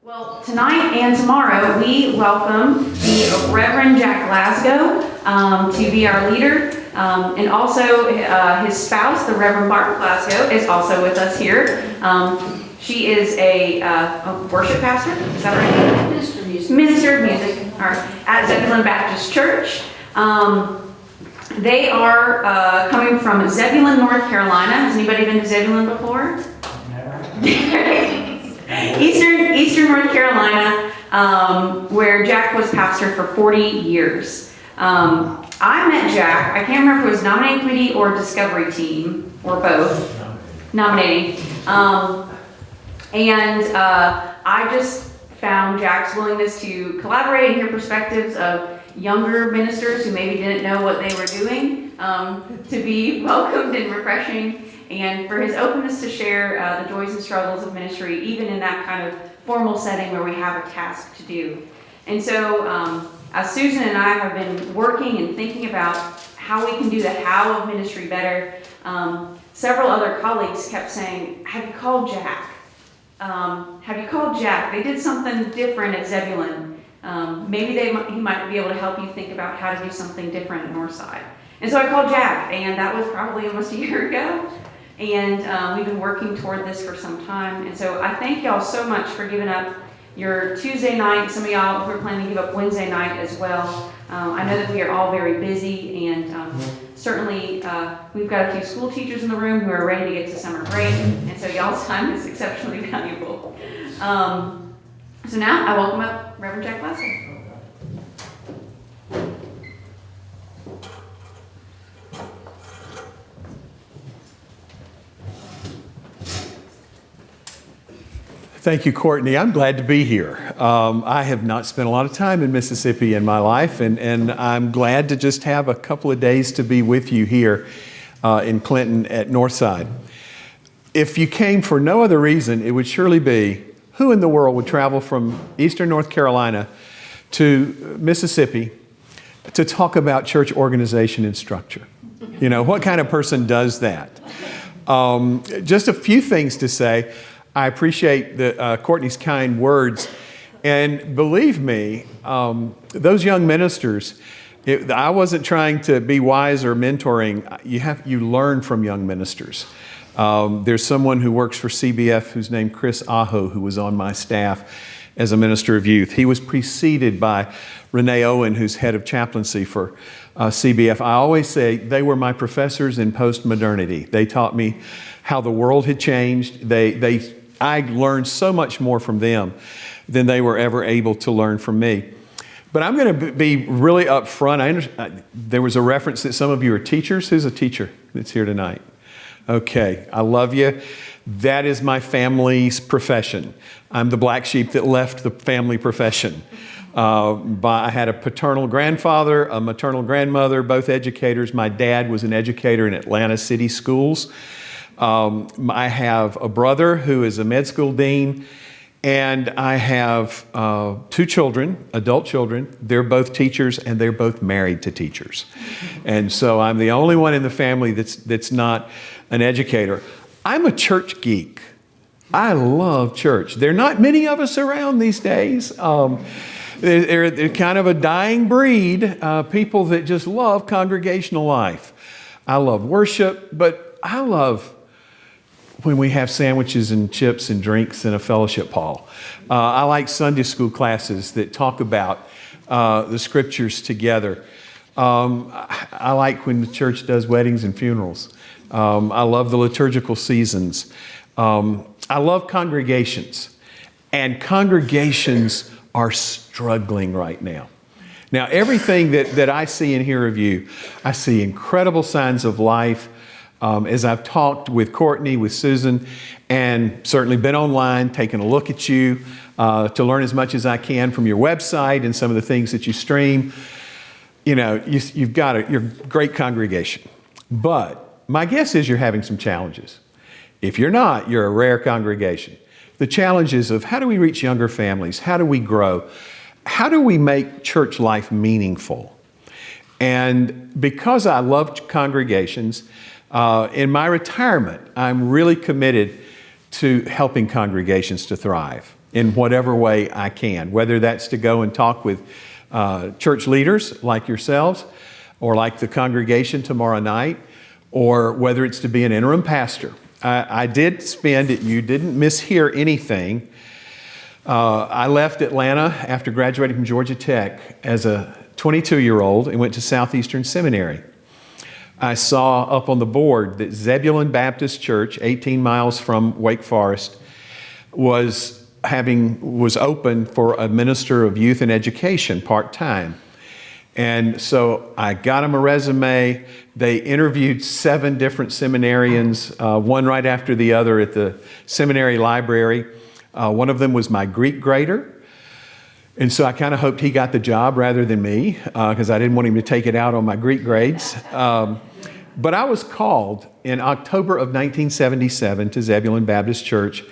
Well, tonight and tomorrow, we welcome the Reverend Jack Glasgow to be our leader. And also his spouse, the Reverend Barb Glasgow, is also with us here. She is a worship pastor, is that right? Minister of Music. Minister of Music at Zebulon Baptist Church. They are coming from Zebulon, North Carolina. Has anybody been to Zebulon before? Eastern North Carolina, where Jack was pastor for 40 years. I met Jack, I can't remember if it was nominating committee or discovery team, or both. Nominating. I just found Jack's willingness to collaborate and hear perspectives of younger ministers who maybe didn't know what they were doing, to be welcomed and refreshing, and for his openness to share the joys and struggles of ministry, even in that kind of formal setting where we have a task to do. And so, as Susan and I have been working and thinking about how we can do the how of ministry better, several other colleagues kept saying, have you called Jack? Have you called Jack? They did something different at Zebulon. Maybe he might be able to help you think about how to do something different at Northside. And so I called Jack, and that was probably almost a year ago. And we've been working toward this for some time. And so I thank y'all so much for giving up your Tuesday night. Some of y'all who are planning to give up Wednesday night as well. I know that we are all very busy, and certainly we've got a few school teachers in the room who are ready to get to summer break. And so y'all's time is exceptionally valuable. So now I welcome up Reverend Jack Glasgow. Thank you, Courtney. I'm glad to be here. I have not spent a lot of time in Mississippi in my life, and I'm glad to just have a couple of days to be with you here in Clinton at Northside. If you came for no other reason, it would surely be, who in the world would travel from Eastern North Carolina to Mississippi to talk about church organization and structure? You know, what kind of person does that? Just a few things to say. I appreciate Courtney's kind words. And believe me, those young ministers, I wasn't trying to be wise or mentoring. You learn from young ministers. There's someone who works for CBF who's named Chris Aho, who was on my staff as a minister of youth. He was preceded by Renee Owen, who's head of chaplaincy for CBF. I always say they were my professors in post-modernity. They taught me how the world had changed. I learned so much more from them than they were ever able to learn from me. But I'm going to be really upfront. There was a reference that some of you are teachers. Who's a teacher that's here tonight? Okay, I love you. That is my family's profession. I'm the black sheep that left the family profession. I had a paternal grandfather, a maternal grandmother, both educators. My dad was an educator in Atlanta City schools. I have a brother who is a med school dean, and I have 2 children, adult children. They're both teachers, and they're both married to teachers. And so I'm the only one in the family that's not an educator. I'm a church geek. I love church. There are not many of us around these days. They're kind of a dying breed, people that just love congregational life. I love worship, but I love when we have sandwiches and chips and drinks in a fellowship hall. I like Sunday school classes that talk about the scriptures together. I like when the church does weddings and funerals. I love the liturgical seasons. I love congregations. And congregations are struggling right now. Now, everything that I see and hear of you, I see incredible signs of life. As I've talked with Courtney, with Susan, and certainly been online, taking a look at you to learn as much as I can from your website and some of the things that you stream, you know, you're a great congregation. But my guess is you're having some challenges. If you're not, you're a rare congregation. The challenges of how do we reach younger families? How do we grow? How do we make church life meaningful? And because I love congregations, in my retirement, I'm really committed to helping congregations to thrive. in whatever way I can, whether that's to go and talk with church leaders like yourselves or like the congregation tomorrow night, or whether it's to be an interim pastor. I did spend it, you didn't mishear anything. I left Atlanta after graduating from Georgia Tech as a 22-year-old and went to Southeastern Seminary. I saw up on the board that Zebulon Baptist Church, 18 miles from Wake Forest, was open for a minister of youth and education part-time. And so I got them a resume. They interviewed 7 different seminarians, one right after the other at the seminary library. One of them was my Greek grader. And so I kind of hoped he got the job rather than me, because I didn't want him to take it out on my Greek grades. But I was called in October of 1977 to Zebulon Baptist Church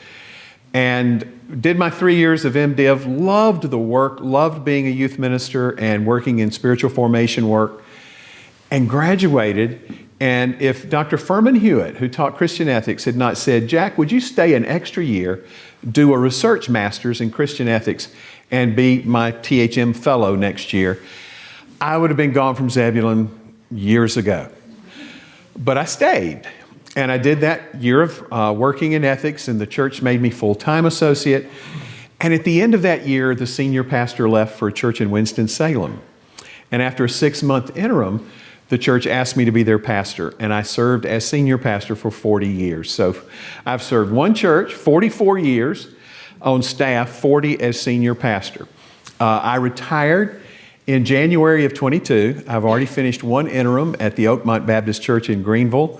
and did my 3 years of MDiv, loved the work, loved being a youth minister and working in spiritual formation work, and graduated. And if Dr. Furman Hewitt, who taught Christian ethics, had not said, "Jack, would you stay an extra year, do a research master's in Christian ethics, and be my THM fellow next year," I would have been gone from Zebulon years ago. But I stayed. And I did that year of working in ethics, and the church made me full-time associate. And at the end of that year, the senior pastor left for a church in Winston-Salem. And after a 6-month interim, the church asked me to be their pastor, and I served as senior pastor for 40 years. So I've served one church, 44 years on staff, 40 as senior pastor. I retired in January of 22. I've already finished one interim at the Oakmont Baptist Church in Greenville.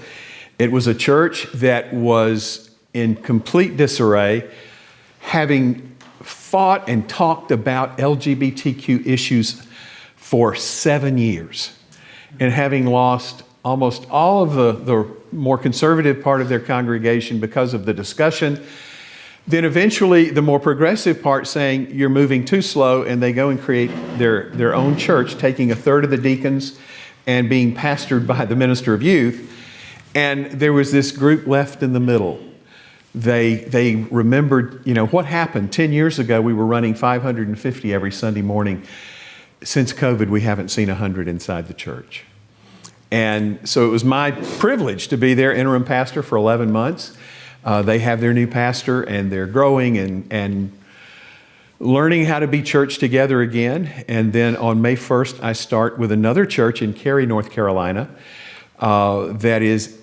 It was a church that was in complete disarray, having fought and talked about LGBTQ issues for 7 years, and having lost almost all of the more conservative part of their congregation because of the discussion. Then eventually the more progressive part saying, "You're moving too slow," and they go and create their own church, taking a third of the deacons and being pastored by the minister of youth. And there was this group left in the middle. They remembered, what happened 10 years ago. We were running 550 every Sunday morning. Since COVID, we haven't seen 100 inside the church. And so it was my privilege to be their interim pastor for 11 months. They have their new pastor, and they're growing and learning how to be church together again. And then on May 1st, I start with another church in Cary, North Carolina, that is,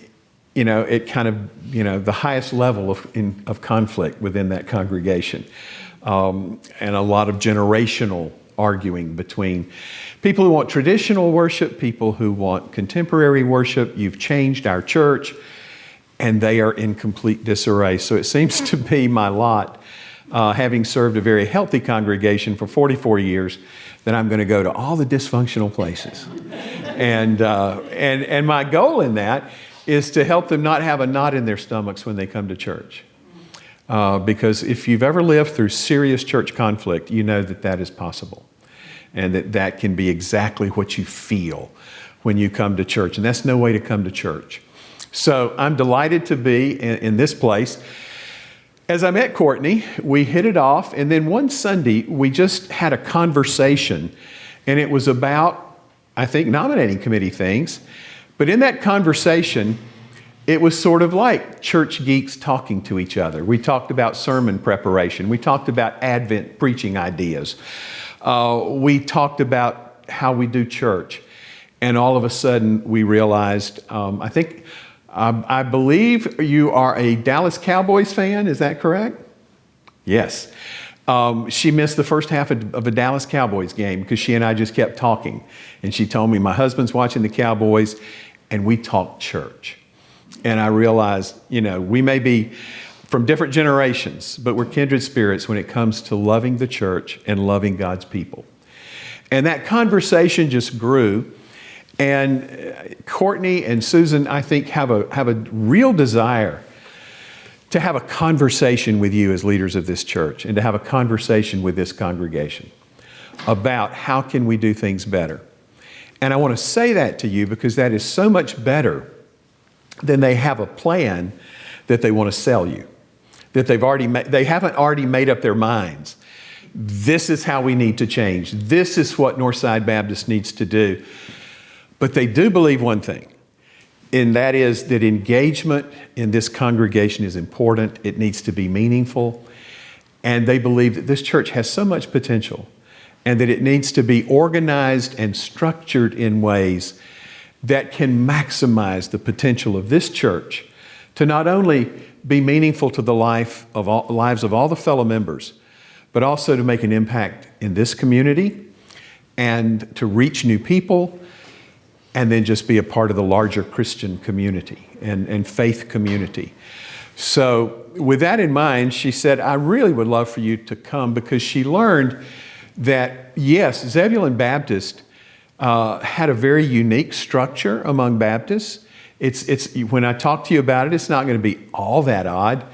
it kind of, the highest level of conflict within that congregation. And a lot of generational arguing between people who want traditional worship, people who want contemporary worship. You've changed our church, and they are in complete disarray. So it seems to be my lot, having served a very healthy congregation for 44 years, that I'm going to go to all the dysfunctional places. And my goal in that is to help them not have a knot in their stomachs when they come to church. Because if you've ever lived through serious church conflict, you know that is possible. And that can be exactly what you feel when you come to church. And that's no way to come to church. So I'm delighted to be in this place. As I met Courtney, we hit it off. And then one Sunday, we just had a conversation. And it was about, I think, nominating committee things. But in that conversation, it was sort of like church geeks talking to each other. We talked about sermon preparation. We talked about Advent preaching ideas. We talked about how we do church. And all of a sudden, we realized, I believe you are a Dallas Cowboys fan. Is that correct? Yes. She missed the first half of a Dallas Cowboys game because she and I just kept talking. And she told me, my husband's watching the Cowboys, and we talked church. And I realized, we may be from different generations, but we're kindred spirits when it comes to loving the church and loving God's people. And that conversation just grew. And Courtney and Susan, I think, have a real desire to have a conversation with you as leaders of this church, and to have a conversation with this congregation about how can we do things better. And I want to say that to you because that is so much better than they have a plan that they want to sell you. that they haven't already made up their minds. This is how we need to change. This is what Northside Baptist needs to do. But they do believe one thing, and that is that engagement in this congregation is important. It needs to be meaningful. And they believe that this church has so much potential and that it needs to be organized and structured in ways that can maximize the potential of this church to not only be meaningful to the lives of all the fellow members, but also to make an impact in this community and to reach new people, and then just be a part of the larger Christian community and faith community. So with that in mind, she said, I really would love for you to come, because she learned that, yes, Zebulon Baptist had a very unique structure among Baptists. It's when I talk to you about it, it's not going to be all that odd,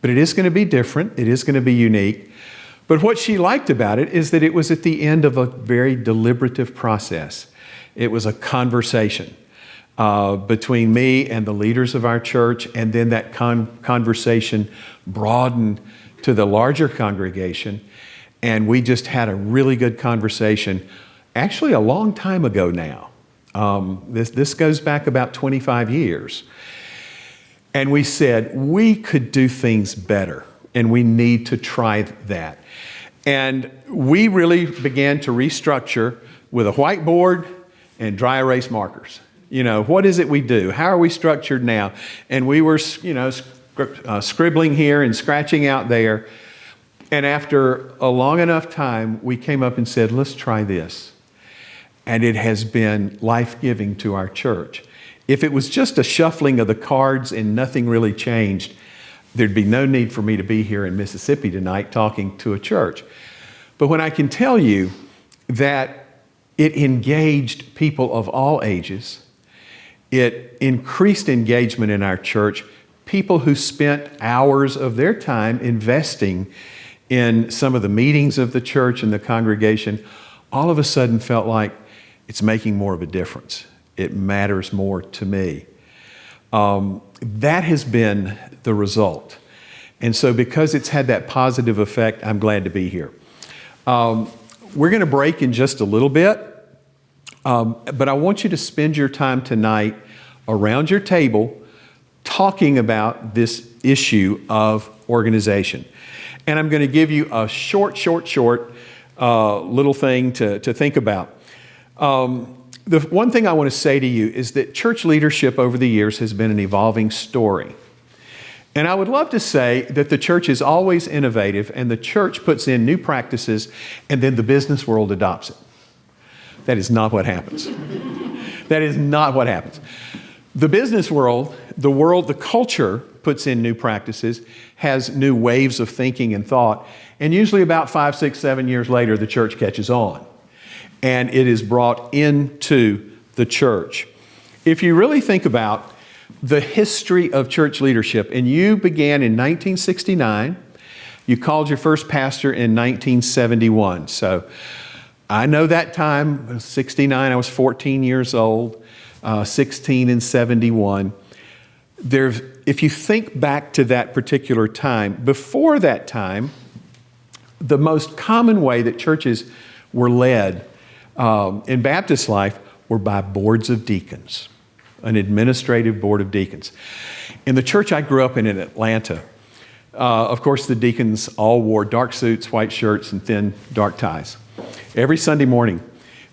but it is going to be different. It is going to be unique. But what she liked about it is that it was at the end of a very deliberative process. It was a conversation between me and the leaders of our church, and then that conversation broadened to the larger congregation, and we just had a really good conversation, actually a long time ago now. This goes back about 25 years. And we said, we could do things better, and we need to try that. And we really began to restructure with a whiteboard and dry erase markers. You know, what is it we do? How are we structured now? And we were, scribbling here and scratching out there. And after a long enough time, we came up and said, let's try this. And it has been life-giving to our church. If it was just a shuffling of the cards and nothing really changed, there'd be no need for me to be here in Mississippi tonight talking to a church. But when I can tell you that it engaged people of all ages, it increased engagement in our church, people who spent hours of their time investing in some of the meetings of the church and the congregation, all of a sudden felt like it's making more of a difference. It matters more to me. That has been the result. And so because it's had that positive effect, I'm glad to be here. We're going to break in just a little bit, but I want you to spend your time tonight around your table talking about this issue of organization. And I'm going to give you a short little thing to think about. The one thing I want to say to you is that church leadership over the years has been an evolving story. And I would love to say that the church is always innovative and the church puts in new practices and then the business world adopts it. That is not what happens. That is not what happens. The business world, the culture puts in new practices, has new waves of thinking and thought, and usually about 5, 6, 7 years later, the church catches on. And it is brought into the church. If you really think about the history of church leadership, and you began in 1969, you called your first pastor in 1971. So I know that time, 69, I was 14 years old, 16 and 71. If you think back to that particular time, before that time, the most common way that churches were led in Baptist life were by boards of deacons, an administrative board of deacons. In the church I grew up in Atlanta, of course, the deacons all wore dark suits, white shirts, and thin dark ties. Every Sunday morning,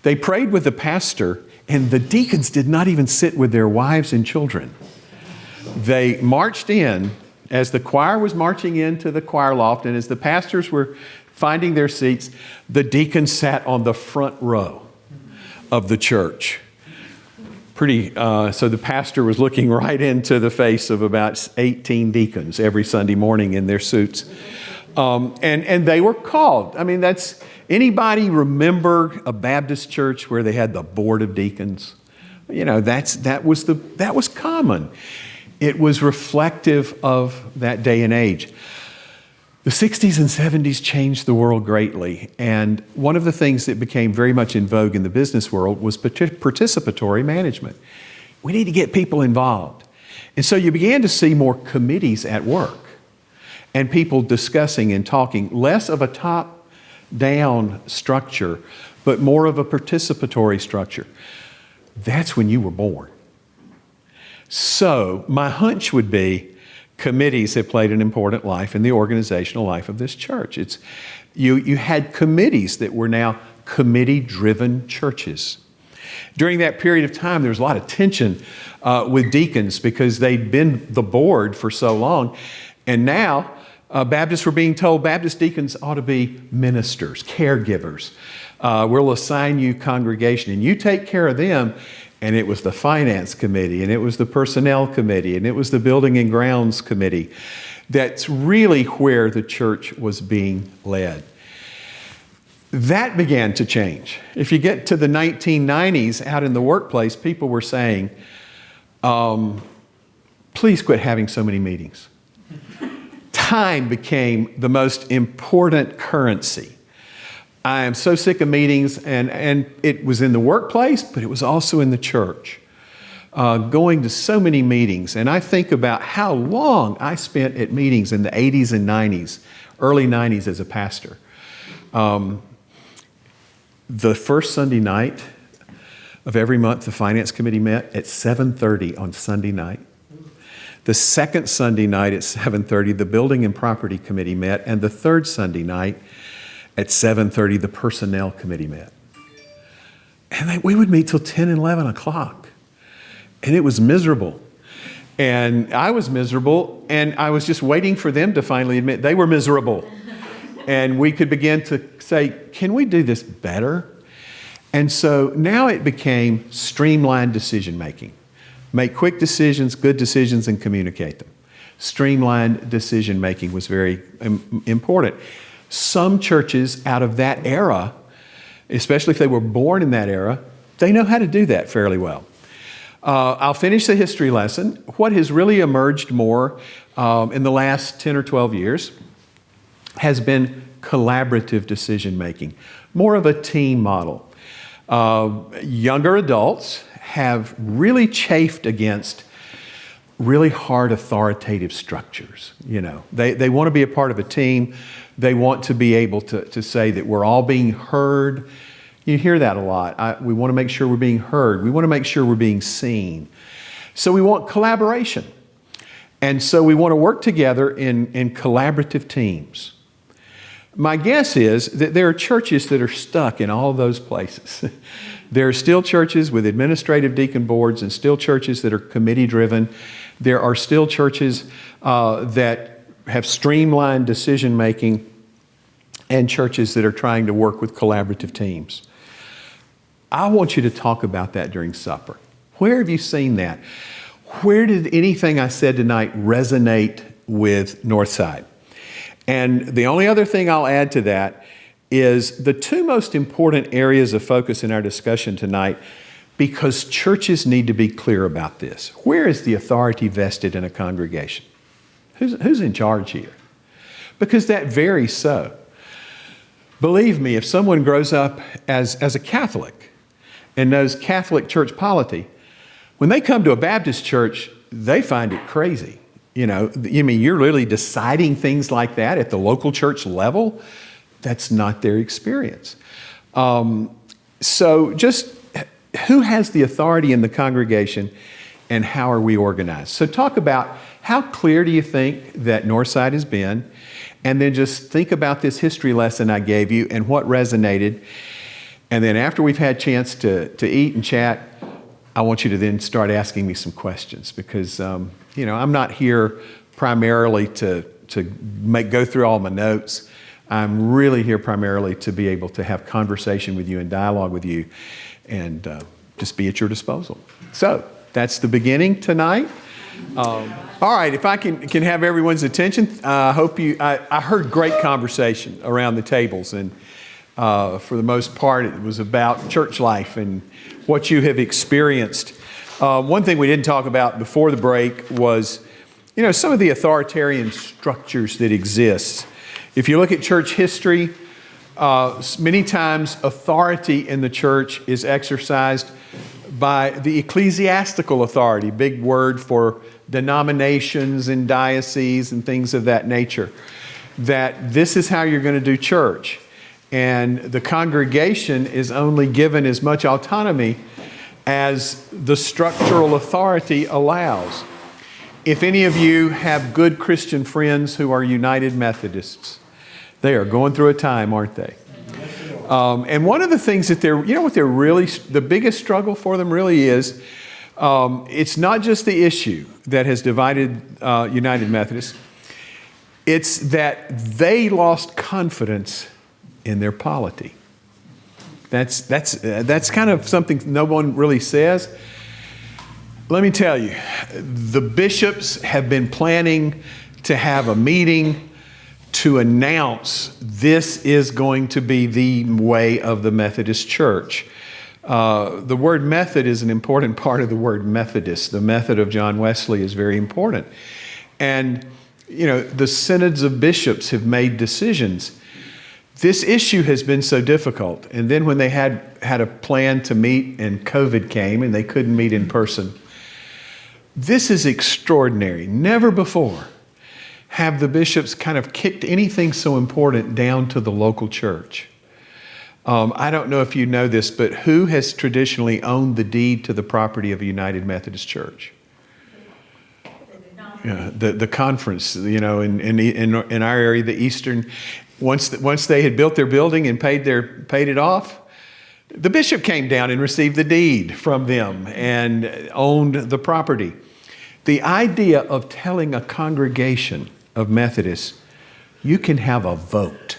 they prayed with the pastor, and the deacons did not even sit with their wives and children. They marched in as the choir was marching into the choir loft, and as the pastors were finding their seats, the deacons sat on the front row of the church. So the pastor was looking right into the face of about 18 deacons every Sunday morning in their suits. And they were called. I mean, anybody remember a Baptist church where they had the board of deacons? You know, that was common. It was reflective of that day and age. The 60s and 70s changed the world greatly, and one of the things that became very much in vogue in the business world was participatory management. We need to get people involved. And so you began to see more committees at work. and people discussing and talking, less of a top-down structure, but more of a participatory structure. That's when you were born. So my hunch would be committees have played an important life in the organizational life of this church. You had committees that were now committee-driven churches. During that period of time, there was a lot of tension with deacons because they'd been the board for so long. And now Baptists were being told Baptist deacons ought to be ministers, caregivers. We'll assign you congregation and you take care of them. And it was the finance committee, and it was the personnel committee, and it was the building and grounds committee. That's really where the church was being led. That began to change. If you get to the 1990s out in the workplace, people were saying, please quit having so many meetings. Time became the most important currency. I am so sick of meetings, and it was in the workplace, but it was also in the church. Going to so many meetings, and I think about how long I spent at meetings in the 80s and 90s, early 90s as a pastor. The first Sunday night of every month, the finance committee met at 7:30 on Sunday night. The second Sunday night at 7:30, the building and property committee met, and the third Sunday night at 7:30, the personnel committee met. And we would meet till 10 and 11 o'clock. And it was miserable. And I was miserable, and I was just waiting for them to finally admit they were miserable. And we could begin to say, can we do this better? And so now it became streamlined decision making. Make quick decisions, good decisions, and communicate them. Streamlined decision making was very important. Some churches out of that era, especially if they were born in that era, they know how to do that fairly well. I'll finish the history lesson. What has really emerged more in the last 10 or 12 years has been collaborative decision making, more of a team model. Younger adults have really chafed against really hard authoritative structures. You know, they want to be a part of a team. They want to be able to say that we're all being heard. You hear that a lot. We want to make sure we're being heard. We want to make sure we're being seen. So we want collaboration. And so we want to work together in collaborative teams. My guess is that there are churches that are stuck in all those places. There are still churches with administrative deacon boards and still churches that are committee-driven. There are still churches that have streamlined decision-making and churches that are trying to work with collaborative teams. I want you to talk about that during supper. Where have you seen that? Where did anything I said tonight resonate with Northside? And the only other thing I'll add to that is the two most important areas of focus in our discussion tonight, because churches need to be clear about this. Where is the authority vested in a congregation? Who's in charge here? Because that varies so. Believe me, if someone grows up as a Catholic and knows Catholic church polity, when they come to a Baptist church, they find it crazy. You know, you're literally deciding things like that at the local church level. That's not their experience. So just who has the authority in the congregation and how are we organized? So talk about how clear do you think that Northside has been? And then just think about this history lesson I gave you and what resonated. And then after we've had a chance to eat and chat, I want you to then start asking me some questions because, I'm not here primarily to go through all my notes. I'm really here primarily to be able to have conversation with you and dialogue with you and just be at your disposal. So that's the beginning tonight. All right, if I can have everyone's attention, I heard great conversation around the tables, and for the most part, it was about church life and what you have experienced. One thing we didn't talk about before the break was, some of the authoritarian structures that exist. If you look at church history, many times authority in the church is exercised by the ecclesiastical authority, big word for denominations and dioceses and things of that nature, that this is how you're going to do church. And the congregation is only given as much autonomy as the structural authority allows. If any of you have good Christian friends who are United Methodists, they are going through a time, aren't they? And one of the things that the biggest struggle for them really is, it's not just the issue that has divided United Methodists, it's that they lost confidence in their polity. That's kind of something no one really says. Let me tell you, the bishops have been planning to have a meeting to announce this is going to be the way of the Methodist Church. The word method is an important part of the word Methodist. The method of John Wesley is very important. And, the synods of bishops have made decisions. This issue has been so difficult. And then when they had a plan to meet and COVID came and they couldn't meet in person, this is extraordinary. Never before have the bishops kind of kicked anything so important down to the local church. I don't know if you know this, but who has traditionally owned the deed to the property of a United Methodist Church? The conference, in our area, the Eastern, once they had built their building and paid it off, the bishop came down and received the deed from them and owned the property. The idea of telling a congregation of Methodists, you can have a vote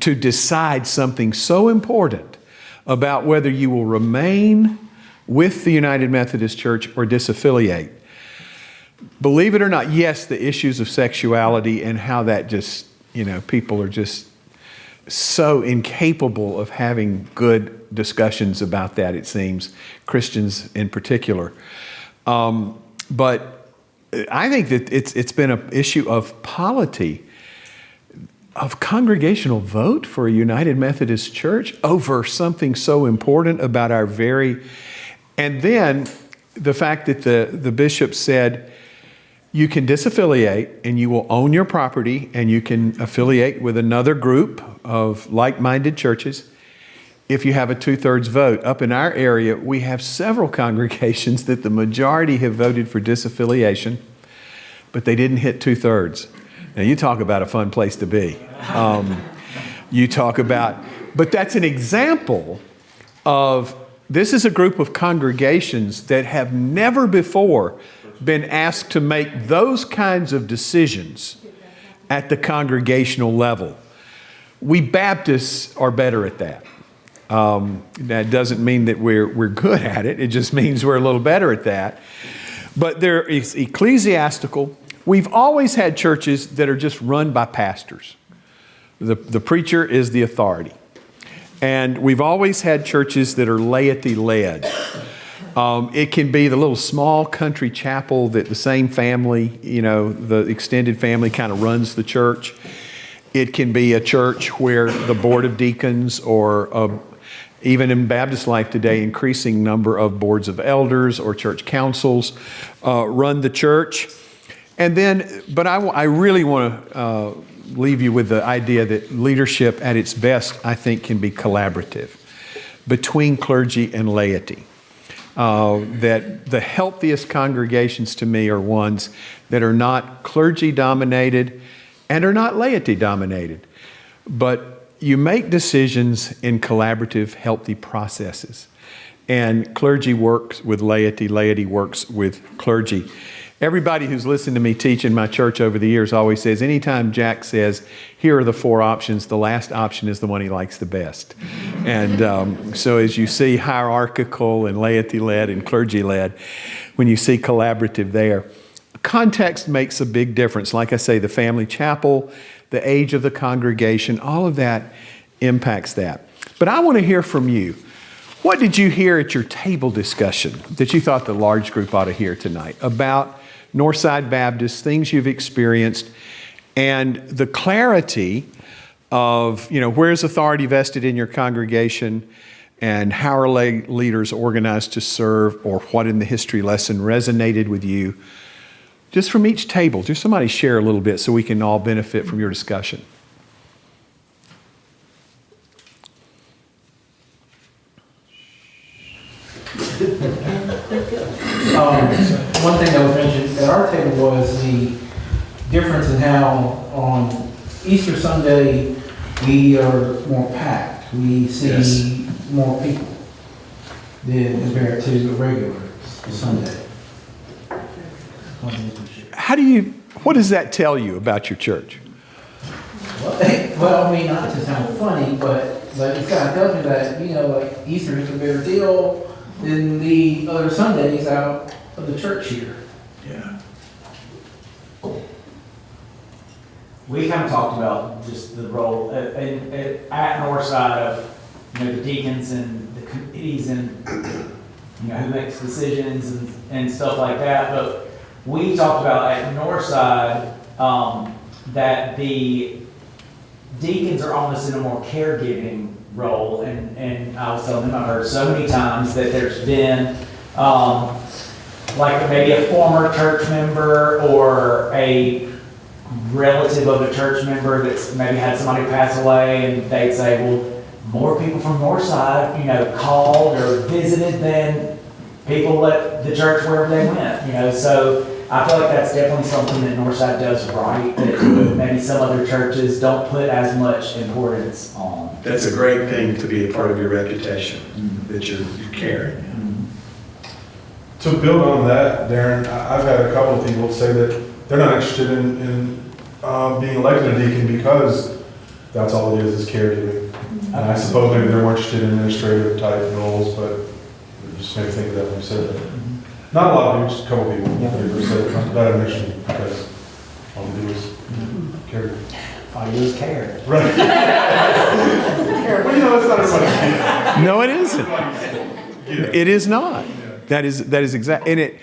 to decide something so important about whether you will remain with the United Methodist Church or disaffiliate. Believe it or not, yes, the issues of sexuality and how that just, people are just so incapable of having good discussions about that, it seems, Christians in particular. But I think that it's been an issue of polity, of congregational vote for a United Methodist Church over something so important about our and then the fact that the bishop said, you can disaffiliate and you will own your property and you can affiliate with another group of like-minded churches if you have a 2/3 vote. Up in our area, we have several congregations that the majority have voted for disaffiliation, but they didn't hit 2/3. Now, you talk about a fun place to be. But that's an example of, this is a group of congregations that have never before been asked to make those kinds of decisions at the congregational level. We Baptists are better at that. That doesn't mean that we're good at it. It just means we're a little better at that. But there is ecclesiastical. We've always had churches that are just run by pastors. The preacher is the authority. And we've always had churches that are laity-led. It can be the little small country chapel that the same family, the extended family kind of runs the church. It can be a church where the board of deacons or even in Baptist life today, increasing number of boards of elders or church councils run the church. And then, but I really want to leave you with the idea that leadership at its best, I think, can be collaborative between clergy and laity. That the healthiest congregations to me are ones that are not clergy dominated and are not laity dominated, but you make decisions in collaborative, healthy processes. And clergy works with laity, laity works with clergy. Everybody who's listened to me teach in my church over the years always says, anytime Jack says, here are the 4 options, the last option is the one he likes the best. And so as you see hierarchical and laity-led and clergy-led, when you see collaborative there, context makes a big difference. Like I say, the family chapel, the age of the congregation, all of that impacts that. But I want to hear from you. What did you hear at your table discussion that you thought the large group ought to hear tonight about Northside Baptist, things you've experienced, and the clarity of, where's authority vested in your congregation and how are lay leaders organized to serve, or what in the history lesson resonated with you Just from each table, just somebody share a little bit so we can all benefit from your discussion. One thing that was mentioned at our table was the difference in how on Easter Sunday we are more packed. We see more people than compared to a regular Sunday. What does that tell you about your church? Well, I mean, not to sound funny, but it kind of tells me that, like Easter is a bigger deal than the other Sundays out of the church here. Yeah. We kind of talked about just the role at Northside of, the deacons and the committees and, who makes decisions and stuff like that. But we talked about at Northside that the deacons are almost in a more caregiving role. And I was telling them, I've heard so many times that there's been like maybe a former church member or a relative of a church member that's maybe had somebody pass away, and they'd say, well, more people from Northside, called or visited than people at the church wherever they went, So I feel like that's definitely something that Northside does right, that maybe some other churches don't put as much importance on. That's a great thing to be a part of your reputation, that you're caring. To build on that, Darren, I've had a couple of people say that they're not interested in being elected a deacon because that's all it is caregiving. And I suppose maybe they're more interested in administrative type roles, but it just made me think of that when you said that. Not a lot of people, just a couple of people who said that initially because all they do is caregiving. All you do is care. Right. Well, that's not everybody. No, it isn't. It is not. That is exact. And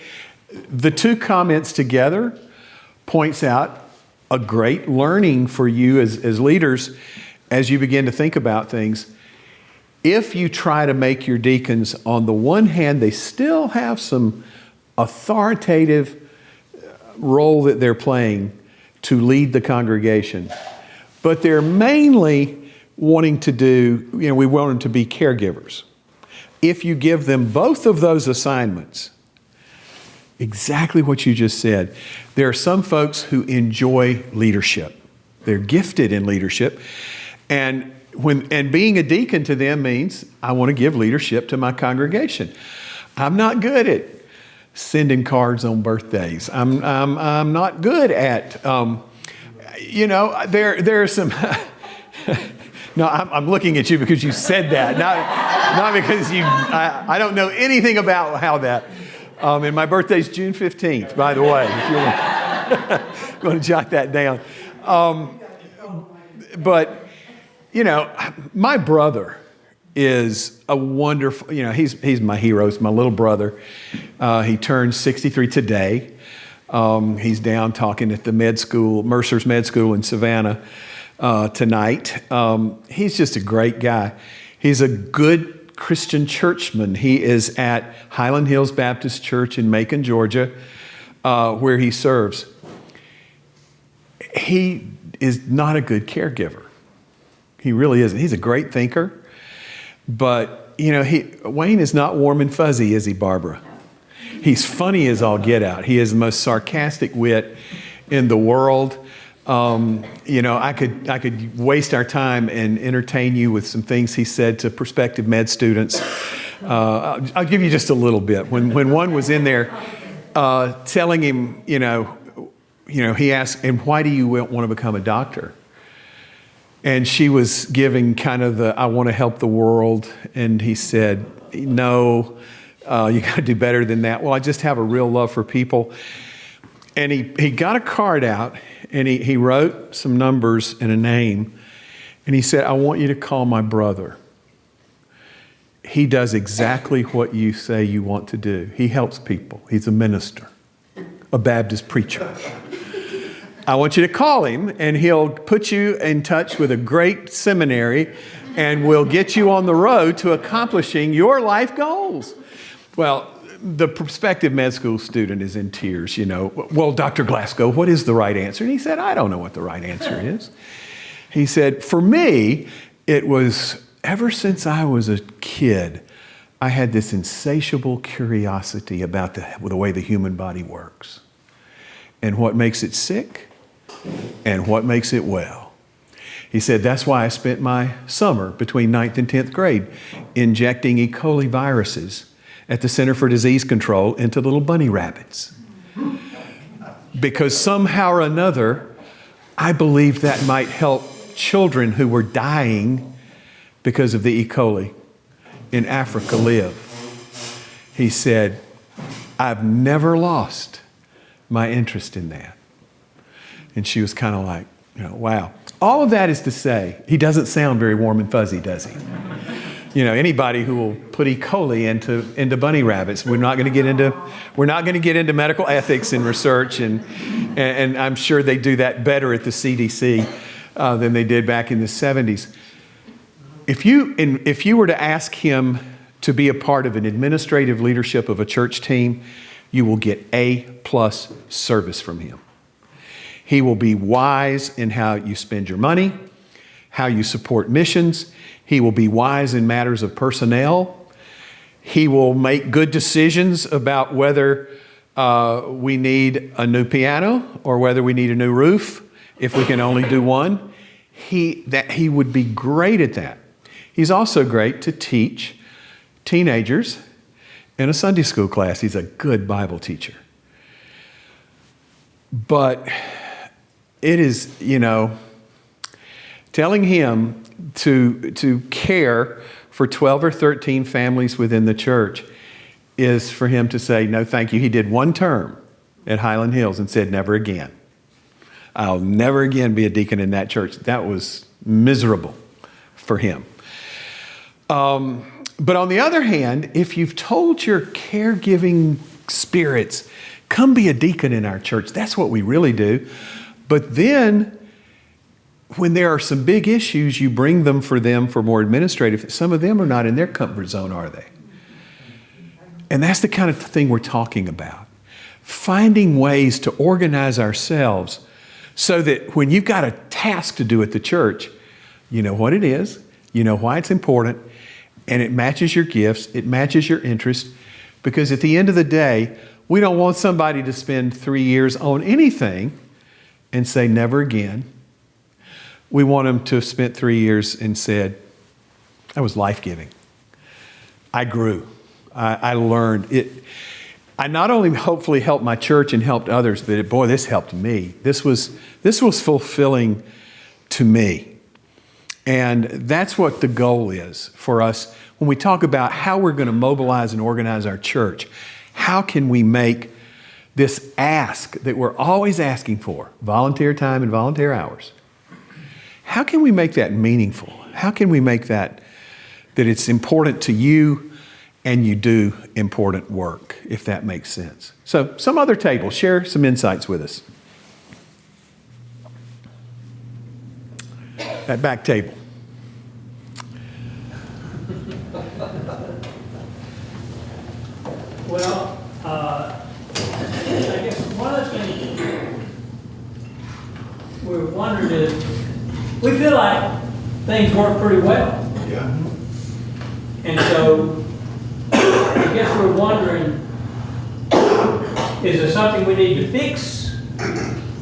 the two comments together points out a great learning for you as leaders as you begin to think about things. If you try to make your deacons, on the one hand, they still have some authoritative role that they're playing to lead the congregation, but they're mainly wanting to do, we want them to be caregivers. If you give them both of those assignments, exactly what you just said, there are some folks who enjoy leadership. They're gifted in leadership. And being a deacon to them means I want to give leadership to my congregation. I'm not good at sending cards on birthdays. I'm not good at, there are some. No, I'm looking at you because you said that, not because I don't know anything about how that. And my birthday's June 15th, by the way, if you want to jot that down. But my brother is a wonderful, he's my hero. He's my little brother. He turns 63 today. He's down talking at the med school, Mercer's Med School in Savannah tonight. He's just a great guy. He's a good Christian churchman. He is at Highland Hills Baptist Church in Macon, Georgia, where he serves. He is not a good caregiver. He really isn't. He's a great thinker, but Wayne is not warm and fuzzy, is he, Barbara? He's funny as all get out. He has the most sarcastic wit in the world. I could waste our time and entertain you with some things he said to prospective med students. I'll give you just a little bit. When one was in there telling him, he asked, and why do you want to become a doctor? And she was giving kind of I want to help the world. And he said, no, you got to do better than that. Well, I just have a real love for people. And he got a card out and he wrote some numbers and a name. And he said, I want you to call my brother. He does exactly what you say you want to do. He helps people. He's a minister, a Baptist preacher. I want you to call him and he'll put you in touch with a great seminary and will get you on the road to accomplishing your life goals. Well, the prospective med school student is in tears, Well, Dr. Glasgow, what is the right answer? And he said, I don't know what the right answer is. He said, for me, it was ever since I was a kid, I had this insatiable curiosity about the way the human body works and what makes it sick and what makes it well. He said, that's why I spent my summer between 9th and 10th grade injecting E. coli viruses at the Center for Disease Control into little bunny rabbits. Because somehow or another, I believed that might help children who were dying because of the E. coli in Africa live. He said, I've never lost my interest in that. And she was kind of like, wow. All of that is to say, he doesn't sound very warm and fuzzy, does he? Anybody who will put E. coli into bunny rabbits, we're not going to get into medical ethics and research, and I'm sure they do that better at the CDC than they did back in the 70s. If you were to ask him to be a part of an administrative leadership of a church team, you will get A+ service from him. He will be wise in how you spend your money, how you support missions. He will be wise in matters of personnel. He will make good decisions about whether we need a new piano or whether we need a new roof, if we can only do one. He would be great at that. He's also great to teach teenagers in a Sunday school class. He's a good Bible teacher. But it is, telling him to care for 12 or 13 families within the church is for him to say, no, thank you. He did one term at Highland Hills and said, never again. I'll never again be a deacon in that church. That was miserable for him. But on the other hand, if you've told your caregiving spirits, come be a deacon in our church, that's what we really do. But then, when there are some big issues, you bring them for more administrative. Some of them are not in their comfort zone, are they? And that's the kind of thing we're talking about. Finding ways to organize ourselves so that when you've got a task to do at the church, you know what it is, you know why it's important, and it matches your gifts, it matches your interests, because at the end of the day, we don't want somebody to spend 3 years on anything and say never again. We want them to have spent 3 years and said, that was life-giving. I grew. I learned. I not only hopefully helped my church and helped others, but boy, this helped me. This was fulfilling to me. And that's what the goal is for us when we talk about how we're going to mobilize and organize our church. How can we make this ask that we're always asking for, volunteer time and volunteer hours, how can we make that meaningful? How can we make that it's important to you and you do important work, if that makes sense? So some other table, share some insights with us. That back table. Well, I guess one of the things we're wondering is, we feel like things work pretty well. Yeah. And so, I guess we're wondering, is there something we need to fix?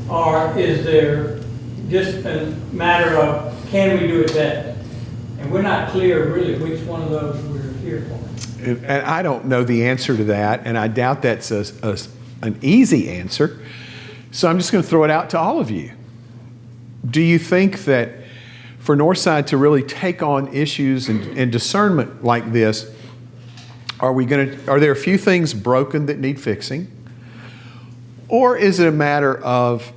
Or is there just a matter of, can we do it better? And we're not clear really which one of those we're here for. And I don't know the answer to that, and I doubt that's an easy answer. So I'm just going to throw it out to all of you. Do you think that for Northside to really take on issues and discernment like this, are there a few things broken that need fixing? Or is it a matter of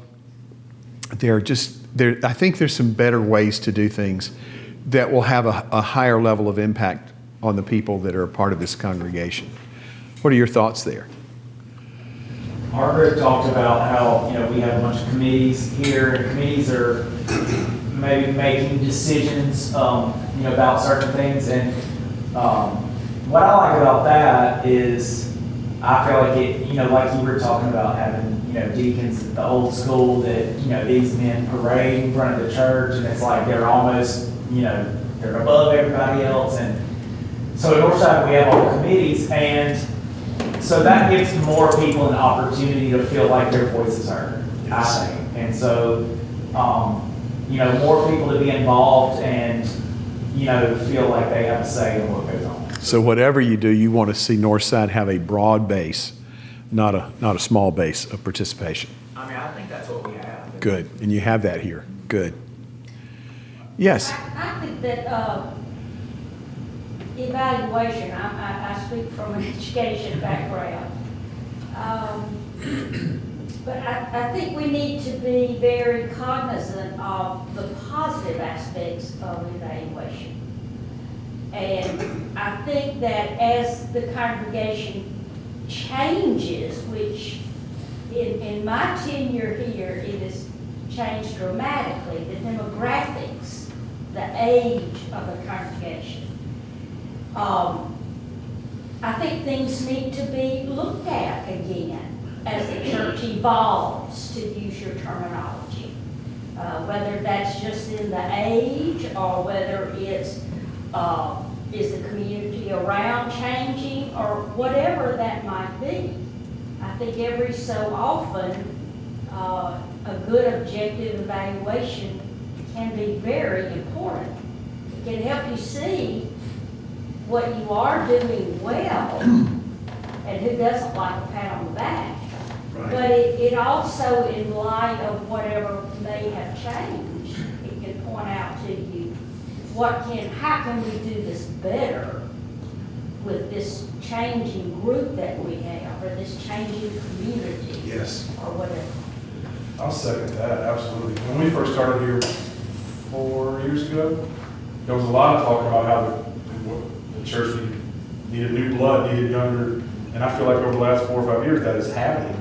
I think there's some better ways to do things that will have a higher level of impact on the people that are a part of this congregation. What are your thoughts there? Margaret talked about how, we have a bunch of committees here, and committees are maybe making decisions, about certain things. And what I like about that is I feel like it, like you were talking about having, deacons at the old school that, these men parade in front of the church and it's like they're almost, they're above everybody else. And so at Northside, we have all the committees, and so that gives more people an opportunity to feel like their voice is heard, I think. And so, more people to be involved and, feel like they have a say in what goes on. So whatever you do, you want to see Northside have a broad base, not a small base of participation. I mean, I think that's what we have. Good, and you have that here. Good. Yes. I think that evaluation, I speak from an education background, but I think we need to be very cognizant of the positive aspects of evaluation. And I think that as the congregation changes, which in my tenure here, it has changed dramatically, the demographics, the age of the congregation. I think things need to be looked at again as the church evolves, to use your terminology. Whether that's just in the age or whether it's is the community around changing or whatever that might be. I think every so often a good objective evaluation can be very important. It can help you see what you are doing well, and who doesn't like a pat on the back. Right. But it also, in light of whatever may have changed, it can point out to you how can we do this better with this changing group that we have, or this changing community, Yes. or whatever. I'll second that, absolutely. When we first started here 4 years ago, there was a lot of talk about how the church needed new blood, needed younger, and I feel like over the last 4 or 5 years that is happening.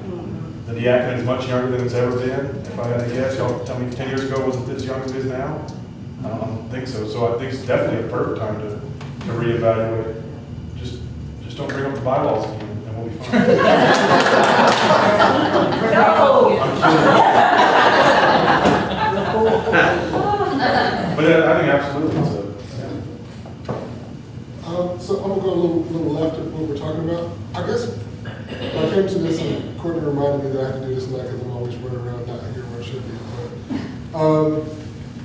The diaconate is much younger than it's ever been. If I had to guess, y'all tell me 10 years ago, was it as young as it is now? I don't think so. So I think it's definitely a perfect time to reevaluate. Just don't bring up the bylaws again, and we'll be fine. But I think absolutely. So I'm gonna go a little left of what we're talking about. I guess I came to this and Courtney reminded me that I have to do this and that because I'm always running around not here where I should be. But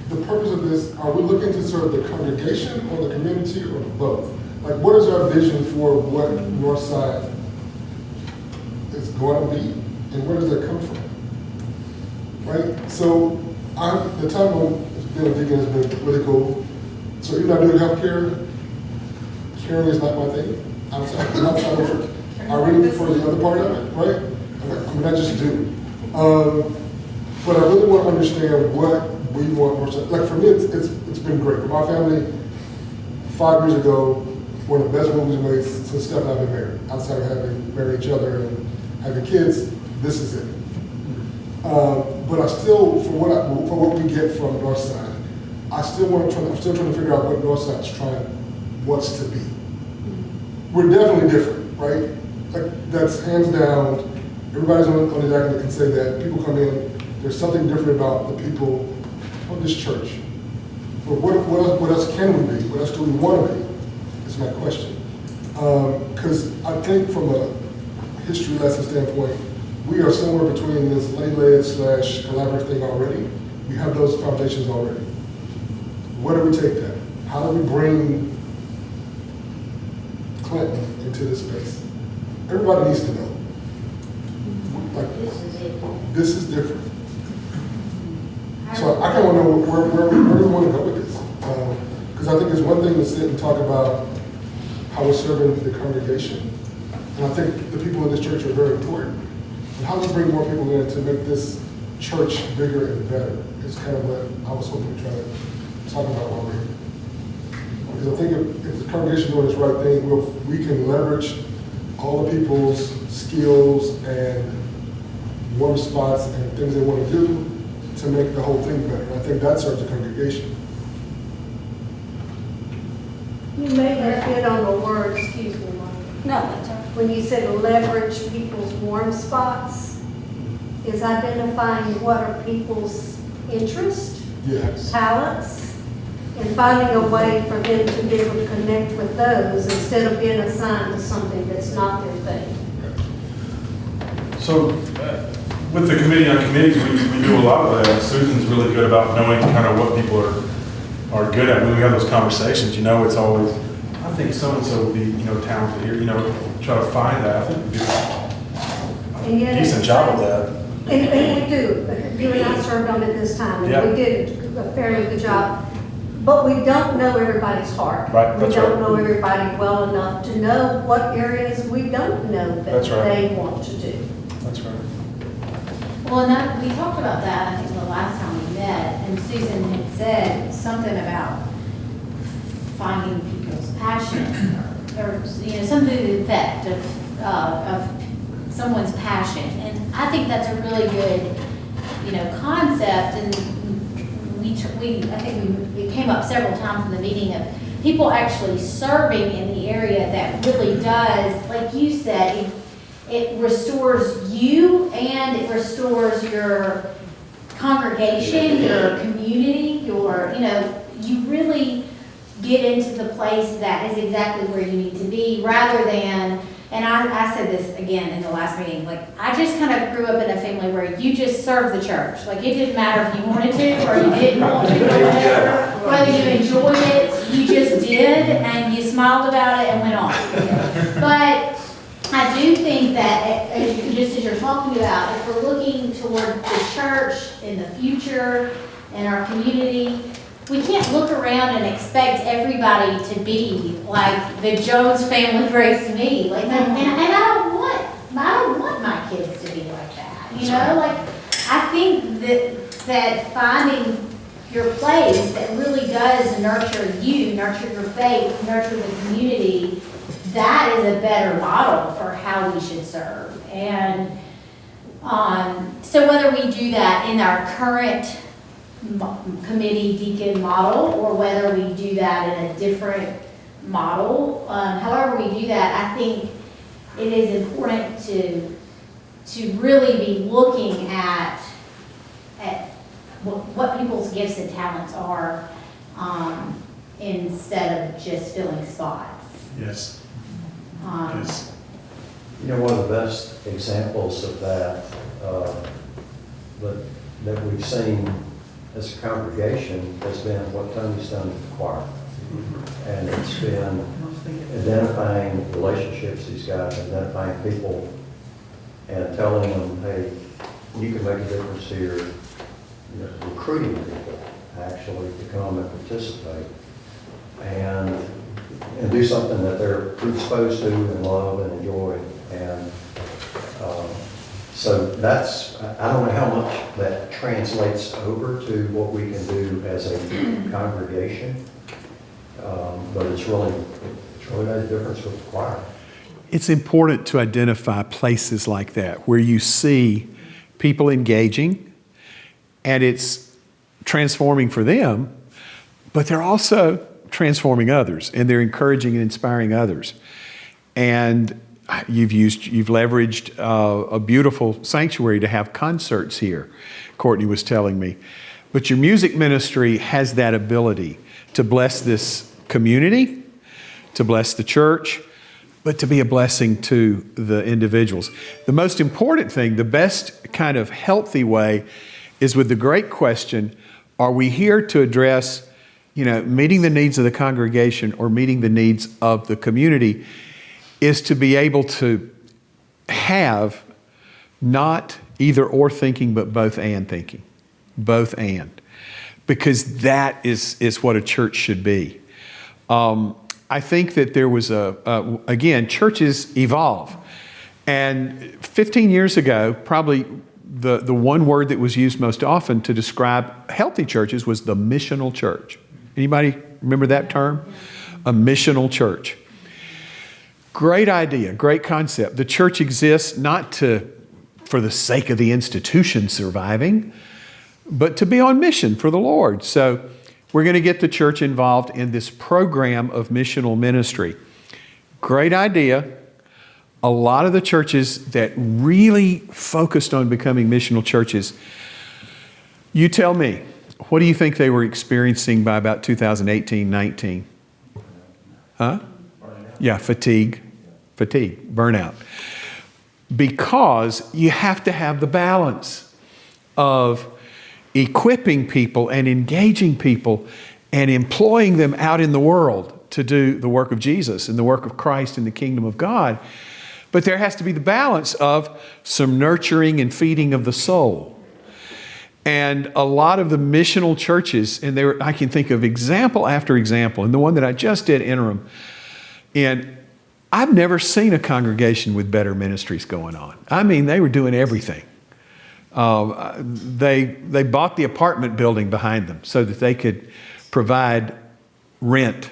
the purpose of this, are we looking to serve the congregation or the community or both? Like, what is our vision for what Northside is going to be, and where does that come from? Right? So the time I've been a deacon has been really cool. So even though I do healthcare, caring is not my thing. Outside of work, I really prefer the other part of it, right? I mean, I just do. But I really want to understand what we want more. Like for me, it's been great. For my family, 5 years ago, one of the best movies made since Steph and I have been married. Outside of having married each other and having kids, this is it. But I still, for what we get from Northside, I'm still trying to figure out what Northside's wants to be. We're definitely different, right? Like that's hands down. Everybody's on the document that can say that. People come in, there's something different about the people of this church. But what else can we be? What else do we want to be? Is my question. Because I think from a history lesson standpoint, we are somewhere between this lay-led / collaborative thing already. We have those foundations already. Where do we take that? How do we bring Clinton into this space? Everybody needs to know. Like, this is different. So I kind of want to know where do we want to go with this? Because I think it's one thing to sit and talk about how we're serving the congregation. And I think the people in this church are very important. And how do we bring more people in to make this church bigger and better is kind of what I was hoping to try to talk about while we're here. Because I think if the congregation doing this right thing, we can leverage all the people's skills and warm spots and things they want to do to make the whole thing better. And I think that serves the congregation. You may have hit on the word, excuse me, Mike. No, that's all right. when you said leverage people's warm spots, is identifying what are people's interests, Yes. talents, and finding a way for them to be able to connect with those instead of being assigned to something that's not their thing. So, with the committee on committees, we do a lot of that. Susan's really good about knowing kind of what people are good at. When we have those conversations, it's always, I think so-and-so would be, talented here, try to find that. I think we do And a yet decent it's job of like- that. And we do. You and I served on it this time, Yeah. and we did a fairly good job. But we don't know everybody's heart. Right, that's We don't right. know everybody well enough to know what areas we don't know that That's right. they want to do. That's right. Well, and that, we talked about that, I think, the last time we met, and Susan had said something about finding people's passion, or something to the effect of someone's passion. And I think that's a really good, concept, and it came up several times in the meeting of people actually serving in the area that really does, like you said, it restores you and it restores your congregation, your community, you really get into the place that is exactly where you need to be, rather than, and I said this again in the last meeting, like, I just kind of grew up in a family where you just served the church. Like, it didn't matter if you wanted to or you didn't want to, or whatever. Whether you enjoyed it, you just did, and you smiled about it and went on. But I do think that, just as you're talking about, if we're looking toward the church in the future and our community, we can't look around and expect everybody to be like the Jones family raised me. Like, and I don't want my kids to be like that. Like, I think that finding your place that really does nurture you, nurture your faith, nurture the community, that is a better model for how we should serve. And so whether we do that in our current committee deacon model, or whether we do that in a different model, however we do that, I think it is important to really be looking at what people's gifts and talents are, instead of just filling spots. Yes. Yes. One of the best examples of that that we've seen as a congregation has been what Tony's done with the choir. And it's been identifying relationships he's got, identifying people, and telling them, hey, you can make a difference here, recruiting people actually to come and participate and do something that they're predisposed to and love and enjoy. And so that's, I don't know how much that translates over to what we can do as a congregation, but it's really made a difference with the choir. It's important to identify places like that where you see people engaging and it's transforming for them, but they're also transforming others, and they're encouraging and inspiring others. And you've leveraged a beautiful sanctuary to have concerts here, Courtney was telling me. But your music ministry has that ability to bless this community, to bless the church, but to be a blessing to the individuals. The most important thing, the best kind of healthy way, is with the great question, are we here to address meeting the needs of the congregation or meeting the needs of the community, is to be able to have not either or thinking, but both and thinking. Both and. Because that is what a church should be. I think that there was again, churches evolve. And 15 years ago, probably the one word that was used most often to describe healthy churches was the missional church. Anybody remember that term? A missional church. Great idea, great concept. The church exists not for the sake of the institution surviving, but to be on mission for the Lord. So we're going to get the church involved in this program of missional ministry. Great idea. a lot of the churches that really focused on becoming missional churches, you tell me, what do you think they were experiencing by about 2018, 19? Huh? Yeah, fatigue, burnout. Because you have to have the balance of equipping people and engaging people and employing them out in the world to do the work of Jesus and the work of Christ in the kingdom of God. But there has to be the balance of some nurturing and feeding of the soul. And a lot of the missional churches, and I can think of example after example, and the one that I just did interim, and I've never seen a congregation with better ministries going on. I mean, they were doing everything. They bought the apartment building behind them so that they could provide rent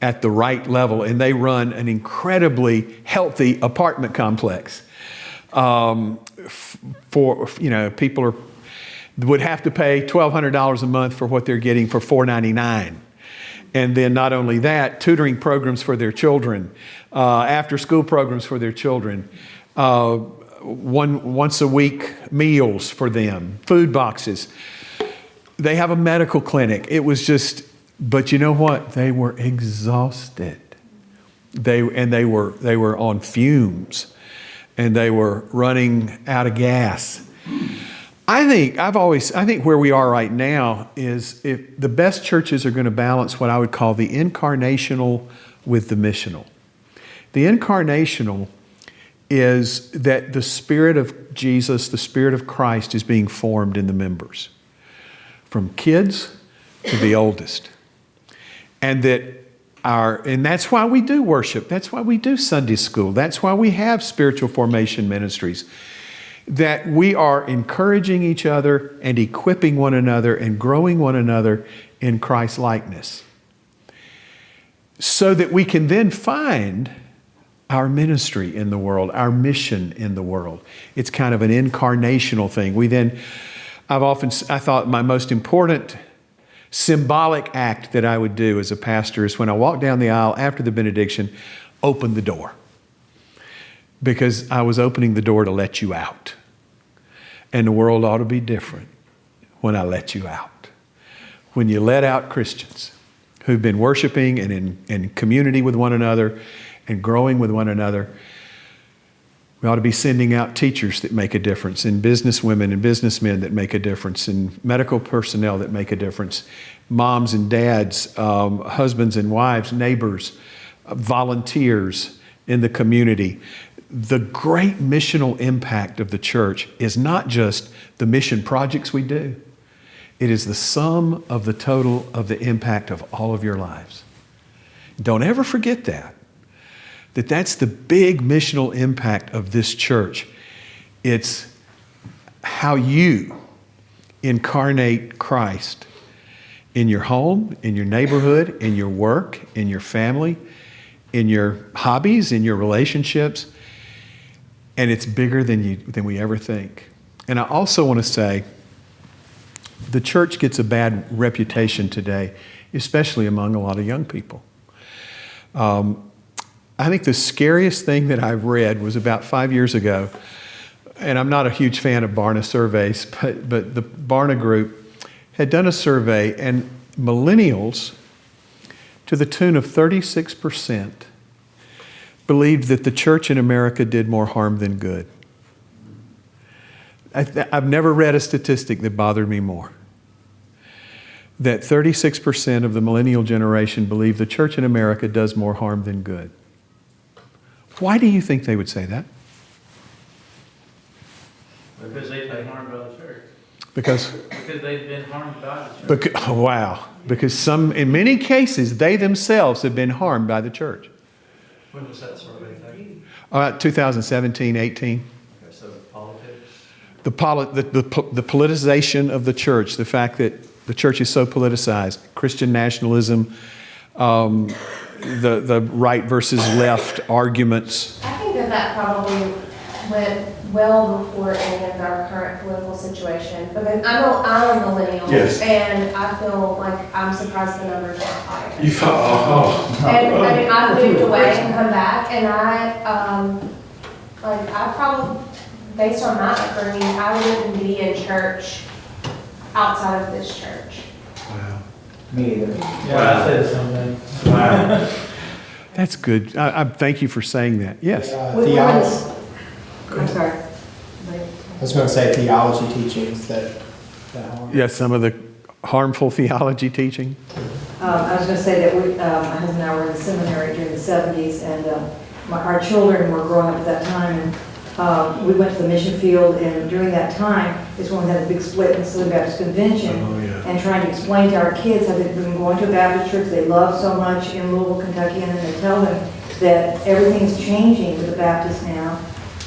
at the right level, and they run an incredibly healthy apartment complex. People would have to pay $1,200 a month for what they're getting for $499. And then not only that, tutoring programs for their children, after-school programs for their children, once a week meals for them, food boxes. They have a medical clinic. It was just, but you know what? They were exhausted. They were on fumes, and they were running out of gas. I think where we are right now is if the best churches are going to balance what I would call the incarnational with the missional. The incarnational is that the Spirit of Jesus, the Spirit of Christ is being formed in the members, from kids to the oldest. And that's why we do worship. That's why we do Sunday school. That's why we have spiritual formation ministries. That we are encouraging each other and equipping one another and growing one another in Christ's likeness. So that we can then find our ministry in the world, our mission in the world. It's kind of an incarnational thing. I thought my most important symbolic act that I would do as a pastor is when I walk down the aisle after the benediction, open the door. Because I was opening the door to let you out. And the world ought to be different when I let you out. When you let out Christians who've been worshiping and in community with one another and growing with one another, we ought to be sending out teachers that make a difference, and businesswomen and businessmen that make a difference, and medical personnel that make a difference, moms and dads, husbands and wives, neighbors, volunteers in the community. The great missional impact of the church is not just the mission projects we do. It is the sum of the total of the impact of all of your lives. Don't ever forget that. That's the big missional impact of this church. It's how you incarnate Christ in your home, in your neighborhood, in your work, in your family, in your hobbies, in your relationships. And it's bigger than we ever think. And I also want to say, the church gets a bad reputation today, especially among a lot of young people. I think the scariest thing that I've read was about 5 years ago, and I'm not a huge fan of Barna surveys, but the Barna group had done a survey, and millennials, to the tune of 36%, believed that the church in America did more harm than good. I've never read a statistic that bothered me more. That 36% of the millennial generation believe the church in America does more harm than good. Why do you think they would say that? Because they've been harmed by the church. Because they've been harmed by the church. Because in many cases, they themselves have been harmed by the church. When was that survey taken? 2017, 18. Okay, so politics? The politicization of the church, the fact that the church is so politicized, Christian nationalism, the right versus left arguments. I think that probably went well before any of our current political situation. Because I'm a millennial, Yes. and I feel like I'm surprised the numbers are higher. You thought, And I mean, I've moved away and come back, and Like, I probably, based on my upbringing, I wouldn't be in church outside of this church. Me either. Yeah, I said something. That's good. I thank you for saying that. Yes. I'm sorry. I was going to say theology teachings that harm. Yes, some of the harmful theology teaching. I was going to say that my husband and I were in the seminary during the 70s, and our children were growing up at that time, and we went to the mission field, and during that time is when we had a big split in the Southern Baptist Convention, and trying to explain to our kids how they've been going to a Baptist church they love so much in Louisville, Kentucky, and then they tell them that everything's changing with the Baptists now.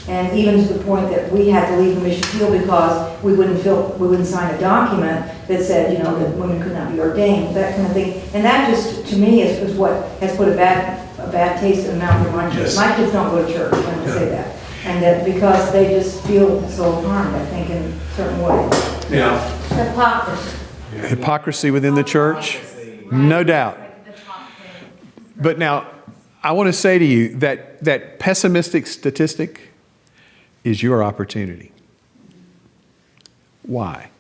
And even to the point that we had to leave the mission field because we wouldn't sign a document that said, that women could not be ordained, that kind of thing. And that just, to me, is what has put a bad taste in the mouth of my kids. My kids don't go to church, I'm going to say that. And that because they just feel so harmed, I think, in certain ways. Yeah. Hypocrisy. Hypocrisy within the church? No doubt. But now, I want to say to you that pessimistic statistic is your opportunity. Why?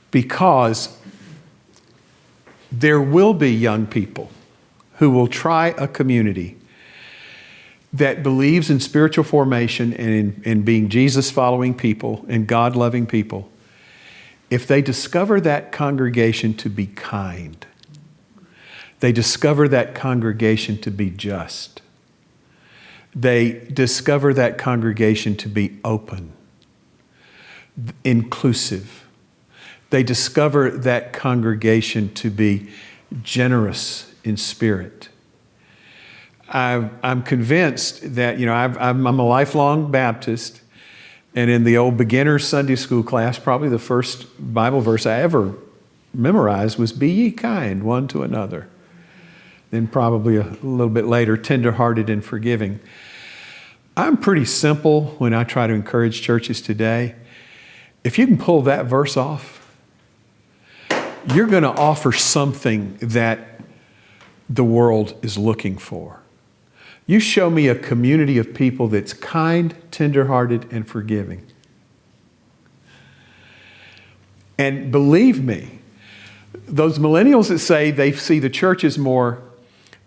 Because there will be young people who will try a community that believes in spiritual formation and in being Jesus-following people and God-loving people, if they discover that congregation to be kind, they discover that congregation to be just, they discover that congregation to be open, inclusive. They discover that congregation to be generous in spirit. I'm convinced that, I'm a lifelong Baptist, and in the old beginner Sunday school class, probably the first Bible verse I ever memorized was, "Be ye kind one to another." Then probably a little bit later, tender-hearted and forgiving. I'm pretty simple when I try to encourage churches today. If you can pull that verse off, you're going to offer something that the world is looking for. You show me a community of people that's kind, tender-hearted, and forgiving. And believe me, those millennials that say they see the church as more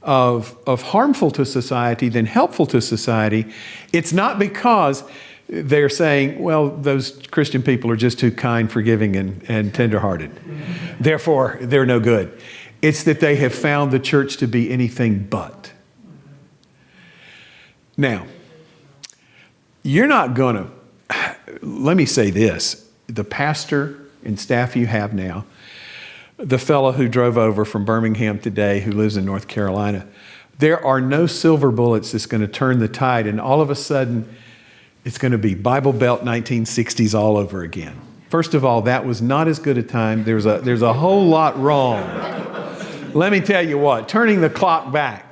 of harmful to society than helpful to society, it's not because they're saying, well, those Christian people are just too kind, forgiving, and tender-hearted. Therefore, they're no good. It's that they have found the church to be anything but. Now, you're not going to, let me say this, the pastor and staff you have now, the fellow who drove over from Birmingham today who lives in North Carolina, there are no silver bullets that's going to turn the tide, and all of a sudden it's going to be Bible Belt 1960s all over again. First of all, that was not as good a time. There's a whole lot wrong. Let me tell you what, turning the clock back,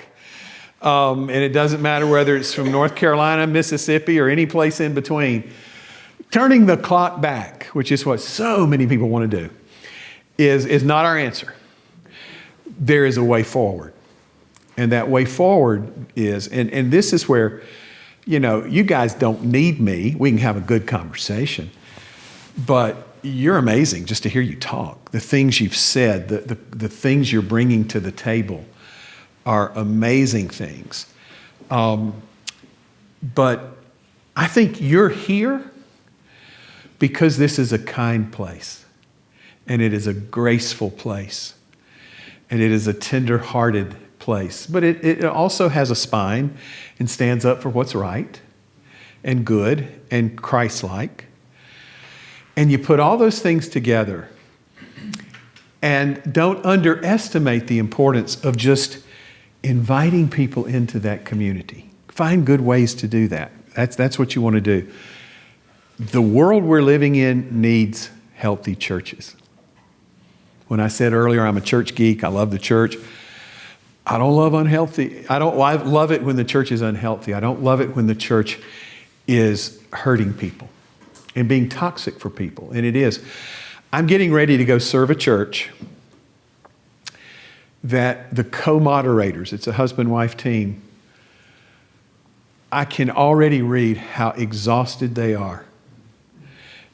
and it doesn't matter whether it's from North Carolina, Mississippi, or any place in between, turning the clock back, which is what so many people want to do, is not our answer. There is a way forward. And that way forward is, and this is where, you guys don't need me. We can have a good conversation. But you're amazing just to hear you talk. The things you've said, the things you're bringing to the table are amazing things. But I think you're here because this is a kind place. And it is a graceful place. And it is a tender-hearted place. But it also has a spine and stands up for what's right and good and Christ-like. And you put all those things together and don't underestimate the importance of just inviting people into that community. Find good ways to do that. That's what you want to do. The world we're living in needs healthy churches. When I said earlier, I'm a church geek, I love the church. I don't love unhealthy. I love it when the church is unhealthy. I don't love it when the church is hurting people and being toxic for people. And it is. I'm getting ready to go serve a church that the co-moderators, it's a husband-wife team, I can already read how exhausted they are.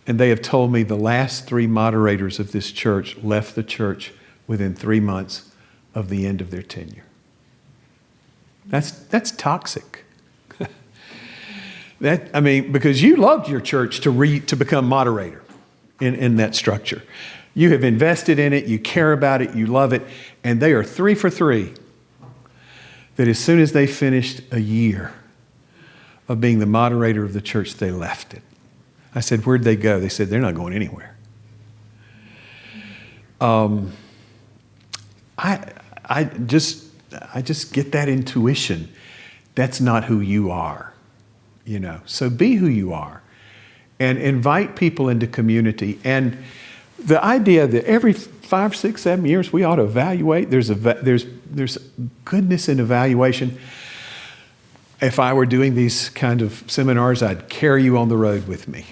And they have told me the last 3 moderators of this church left the church within 3 months of the end of their tenure. That's toxic. Because you loved your church to become moderator in that structure. You have invested in it, you care about it, you love it, and they are 3 for 3. That as soon as they finished a year of being the moderator of the church, they left it. I said, where'd they go? They said, they're not going anywhere. I just get that intuition. That's not who you are, you know. So be who you are and invite people into community. And the idea that every 5, 6, 7 years we ought to evaluate, there's goodness in evaluation. If I were doing these kind of seminars, I'd carry you on the road with me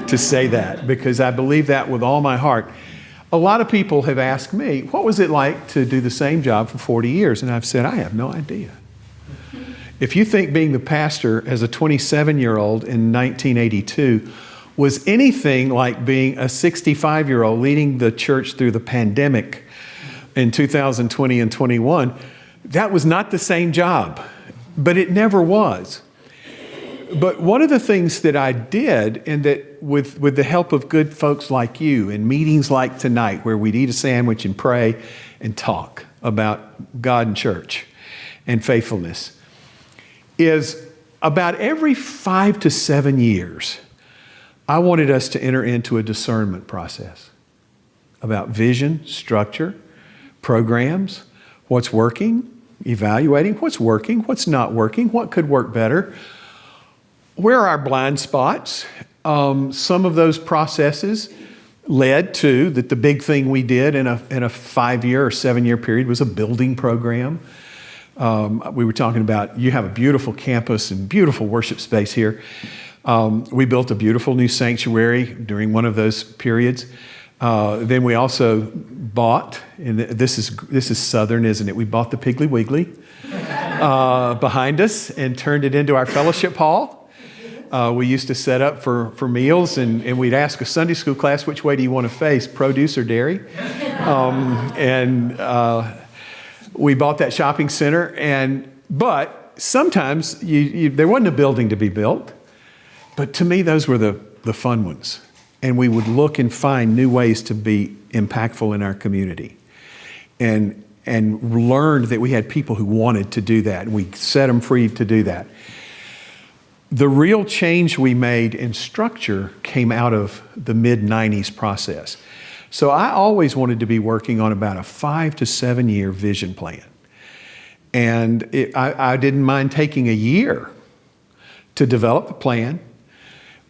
to say that, because I believe that with all my heart. A lot of people have asked me, what was it like to do the same job for 40 years? And I've said, I have no idea. If you think being the pastor as a 27-year-old in 1982 was anything like being a 65-year-old leading the church through the pandemic in 2020 and 21, that was not the same job. But it never was. But one of the things that I did, and that with the help of good folks like you, in meetings like tonight where we'd eat a sandwich and pray and talk about God and church and faithfulness, is about every 5 to 7 years, I wanted us to enter into a discernment process about vision, structure, programs, what's working, evaluating what's working, what's not working, what could work better, where are our blind spots. Some of those processes led to that the big thing we did in a 5-year or 7-year period was a building program. We were talking about, you have a beautiful campus and beautiful worship space here. We built a beautiful new sanctuary during one of those periods. Then we also bought, and this is Southern, isn't it? We bought the Piggly Wiggly behind us and turned it into our fellowship hall. We used to set up for meals, and we'd ask a Sunday school class, which way do you want to face, produce or dairy? We bought that shopping center, but sometimes there wasn't a building to be built. But to me, those were the fun ones. And we would look and find new ways to be impactful in our community. And learned that we had people who wanted to do that, and we set them free to do that. The real change we made in structure came out of the mid-90s process. So I always wanted to be working on about a 5 to 7 year vision plan. And I didn't mind taking a year to develop a plan.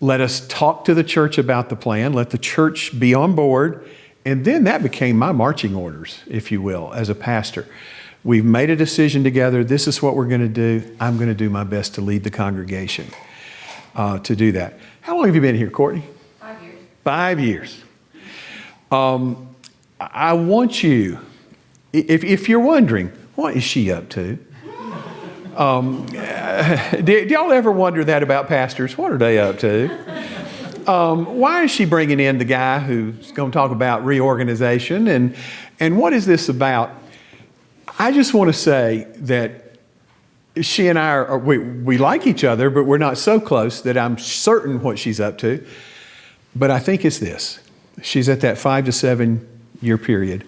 Let us talk to the church about the plan, let the church be on board, and then that became my marching orders, if you will, as a pastor. We've made a decision together, this is what we're going to do. I'm going to do my best to lead the congregation to do that. How long have you been here, Courtney? 5 years. 5 years. I want you, if you're wondering, what is she up to? Do y'all ever wonder that about pastors? What are they up to? Why is she bringing in the guy who's going to talk about reorganization? And what is this about? I just want to say that she and I, we like each other, but we're not so close that I'm certain what she's up to. But I think it's this. She's at that 5 to 7 year period.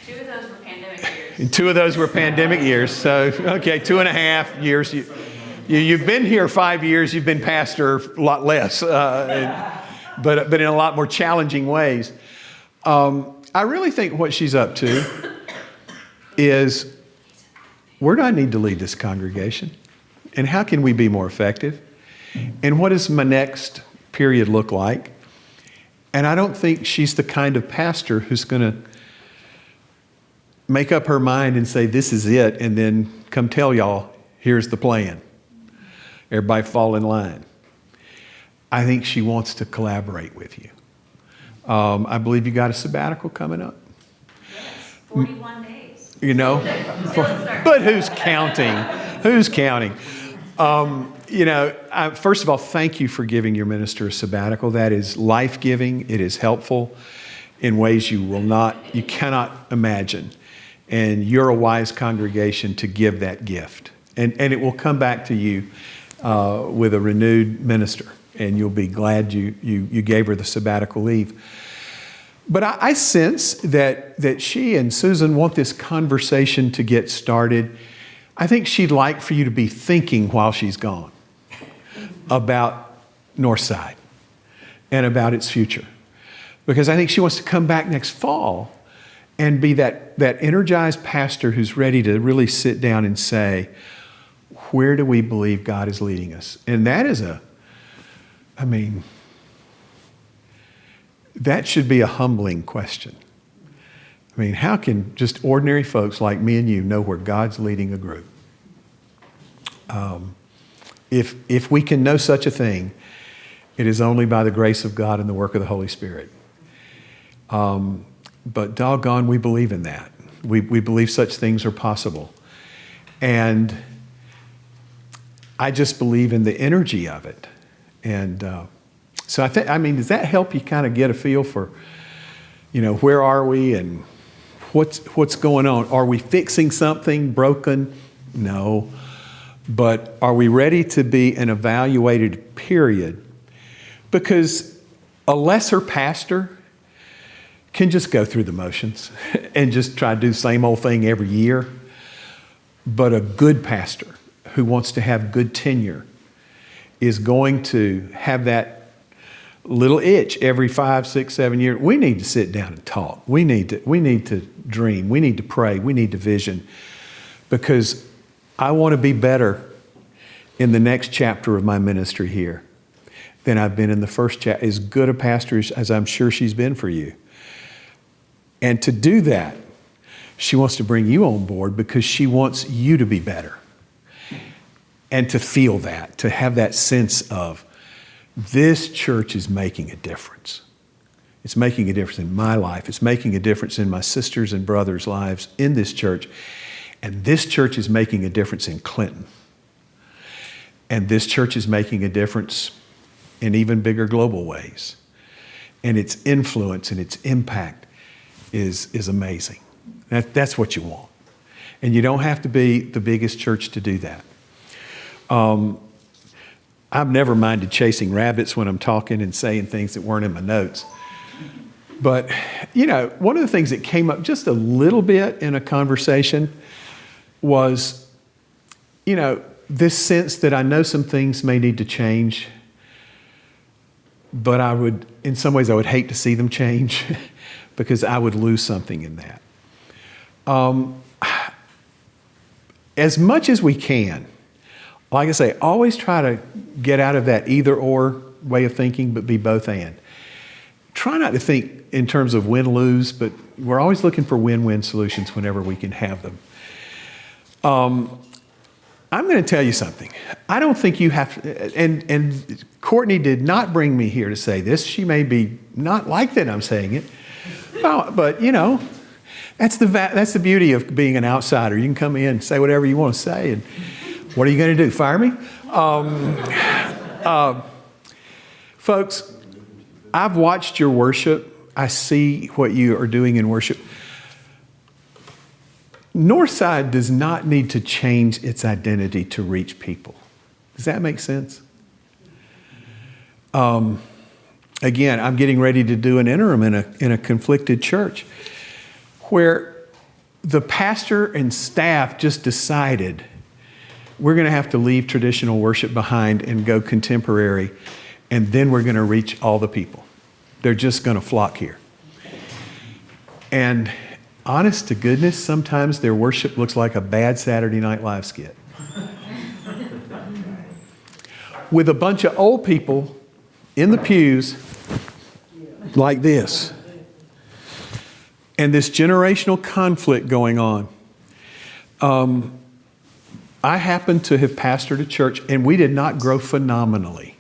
2 of those were pandemic years. And 2 of those were pandemic years. So, okay, 2.5 years. You've been here 5 years. You've been pastor a lot less, but in a lot more challenging ways. I really think what she's up to is, where do I need to lead this congregation? And how can we be more effective? And what does my next period look like? And I don't think she's the kind of pastor who's going to make up her mind and say, this is it, and then come tell y'all, here's the plan. Everybody fall in line. I think she wants to collaborate with you. I believe you got a sabbatical coming up. Yes, 41 days. You know, but who's counting? Who's counting? First of all, thank you for giving your minister a sabbatical. That is life-giving. It is helpful in ways you cannot imagine. And you're a wise congregation to give that gift. And it will come back to you with a renewed minister. And you'll be glad you gave her the sabbatical leave. But I sense that she and Susan want this conversation to get started. I think she'd like for you to be thinking while she's gone about Northside and about its future. Because I think she wants to come back next fall and be that energized pastor who's ready to really sit down and say, where do we believe God is leading us? And that is that should be a humbling question. How can just ordinary folks like me and you know where God's leading a group? If we can know such a thing, it is only by the grace of God and the work of the Holy Spirit. But doggone, we believe in that. We believe such things are possible. And I just believe in the energy of it. And so does that help you kind of get a feel for, where are we and what's going on? Are we fixing something broken? No. But are we ready to be an evaluated period? Because a lesser pastor can just go through the motions and just try to do the same old thing every year. But a good pastor who wants to have good tenure is going to have that little itch every 5, 6, 7 years. We need to sit down and talk. We need to dream. We need to pray. We need to vision. Because I want to be better in the next chapter of my ministry here than I've been in the first chapter. As good a pastor as I'm sure she's been for you. And to do that, she wants to bring you on board because she wants you to be better. And to feel that, to have that sense of, this church is making a difference. It's making a difference in my life. It's making a difference in my sisters' and brothers' lives in this church. And this church is making a difference in Clinton. And this church is making a difference in even bigger global ways. And its influence and its impact is amazing. That's what you want. And you don't have to be the biggest church to do that. I've never minded chasing rabbits when I'm talking and saying things that weren't in my notes. But, one of the things that came up just a little bit in a conversation was, this sense that I know some things may need to change, but in some ways I would hate to see them change because I would lose something in that. As much as we can, like I say, always try to get out of that either or way of thinking, but be both and. Try not to think in terms of win-lose, but we're always looking for win-win solutions whenever we can have them. I'm going to tell you something. I don't think you have to, and Courtney did not bring me here to say this. She may be not like that I'm saying it, but that's the beauty of being an outsider. You can come in and say whatever you want to say, and what are you going to do, fire me? Folks, I've watched your worship. I see what you are doing in worship. Northside does not need to change its identity to reach people. Does that make sense? Again, I'm getting ready to do an interim in a conflicted church where the pastor and staff just decided we're going to have to leave traditional worship behind and go contemporary, and then we're going to reach all the people. They're just going to flock here. And honest to goodness, sometimes their worship looks like a bad Saturday Night Live skit. With a bunch of old people in the pews like this. And this generational conflict going on. I happen to have pastored a church, and we did not grow phenomenally.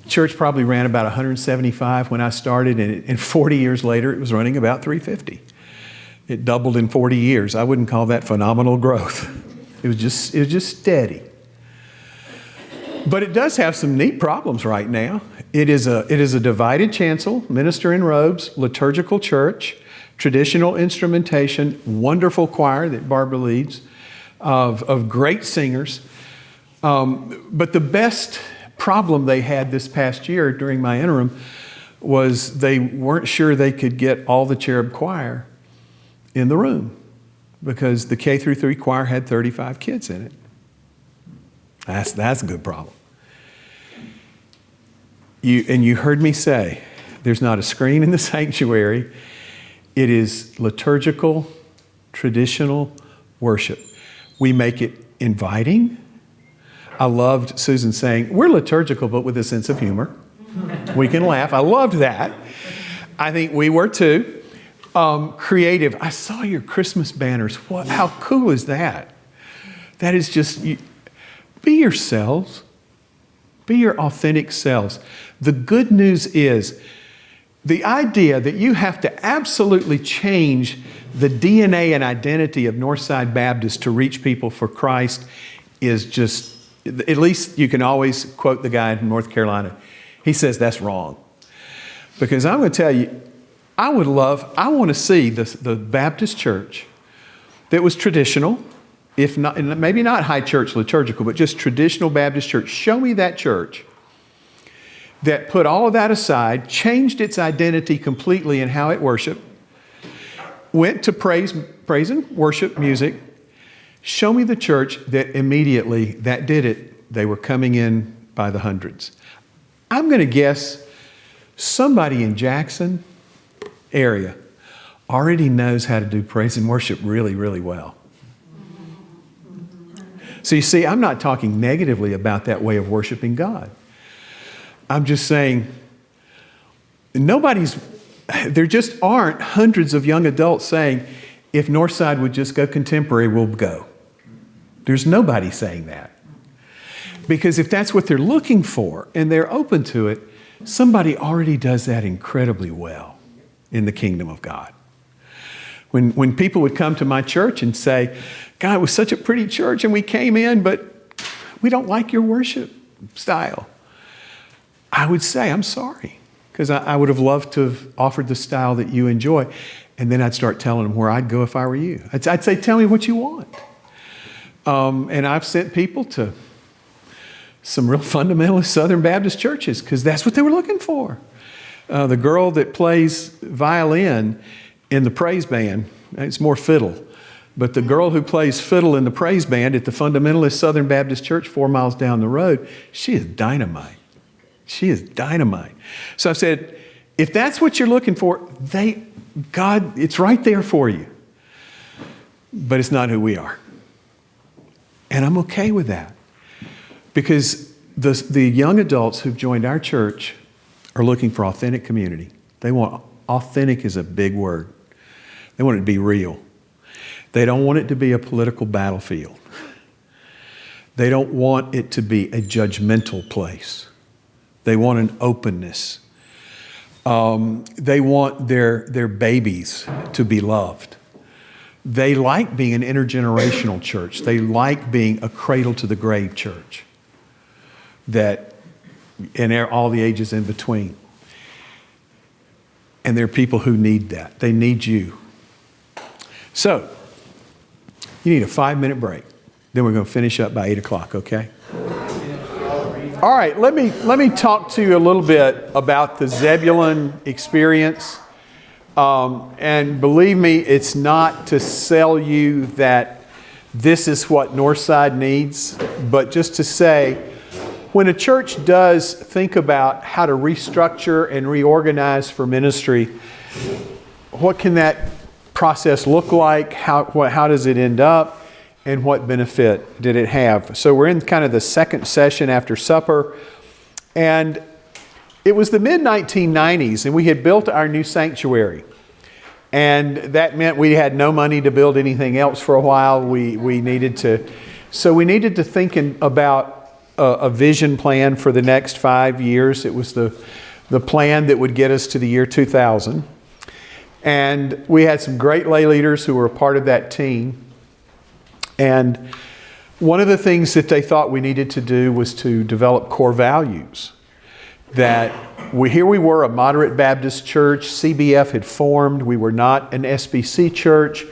Church probably ran about 175 when I started, and 40 years later, it was running about 350. It doubled in 40 years. I wouldn't call that phenomenal growth. It was just steady. But it does have some neat problems right now. It is a divided chancel, minister in robes, liturgical church, traditional instrumentation, wonderful choir that Barbara leads, of great singers. But the best problem they had this past year during my interim was they weren't sure they could get all the cherub choir in the room because the K through 3 choir had 35 kids in it. That's a good problem. You heard me say, there's not a screen in the sanctuary. It is liturgical, traditional worship. We make it inviting. I loved Susan saying, we're liturgical, but with a sense of humor. We can laugh. I loved that. I think we were too. Creative. I saw your Christmas banners. How cool is that? That is just, be yourselves. Be your authentic selves. The good news is the idea that you have to absolutely change the DNA and identity of Northside Baptist to reach people for Christ is just, at least you can always quote the guy in North Carolina. He says that's wrong. Because I'm going to tell you, I want to see the Baptist church that was traditional, if not, maybe not high church liturgical, but just traditional Baptist church. Show me that church that put all of that aside, changed its identity completely in how it worshiped, went to praise and worship music. Show me the church that immediately that did it. They were coming in by the hundreds. I'm going to guess somebody in Jackson area already knows how to do praise and worship really, really well. So you see, I'm not talking negatively about that way of worshiping God. I'm just saying there just aren't hundreds of young adults saying, if Northside would just go contemporary, we'll go. There's nobody saying that. Because if that's what they're looking for and they're open to it, somebody already does that incredibly well in the kingdom of God. When people would come to my church and say, God, it was such a pretty church and we came in, but we don't like your worship style. I would say, I'm sorry, because I would have loved to have offered the style that you enjoy. And then I'd start telling them where I'd go if I were you. I'd say, tell me what you want. And I've sent people to some real fundamentalist Southern Baptist churches because that's what they were looking for. The girl that plays violin in the praise band, it's more fiddle, but the girl who plays fiddle in the praise band at the fundamentalist Southern Baptist church 4 miles down the road, she is dynamite. She is dynamite. So I said, if that's what you're looking for, God, it's right there for you. But it's not who we are. And I'm okay with that. Because the young adults who've joined our church are looking for authentic community. Authentic is a big word. They want it to be real. They don't want it to be a political battlefield. They don't want it to be a judgmental place. They want an openness. They want their babies to be loved. They like being an intergenerational church. They like being a cradle to the grave church. And all the ages in between. And there are people who need that. They need you. So, you need a 5-minute break. Then we're going to finish up by 8 o'clock, okay? All right, let me talk to you a little bit about the Zebulon experience. And believe me, it's not to sell you that this is what Northside needs, but just to say, when a church does think about how to restructure and reorganize for ministry, what can that process look like? How does it end up? And what benefit did it have? So we're in kind of the second session after supper. And it was the mid-1990s, and we had built our new sanctuary. And that meant we had no money to build anything else for a while. We needed to think about a vision plan for the next 5 years. It was the plan that would get us to the year 2000. And we had some great lay leaders who were a part of that team. And One of the things that they thought we needed to do was to develop core values. That here we were, a moderate Baptist church, CBF had formed, we were not an SBC church.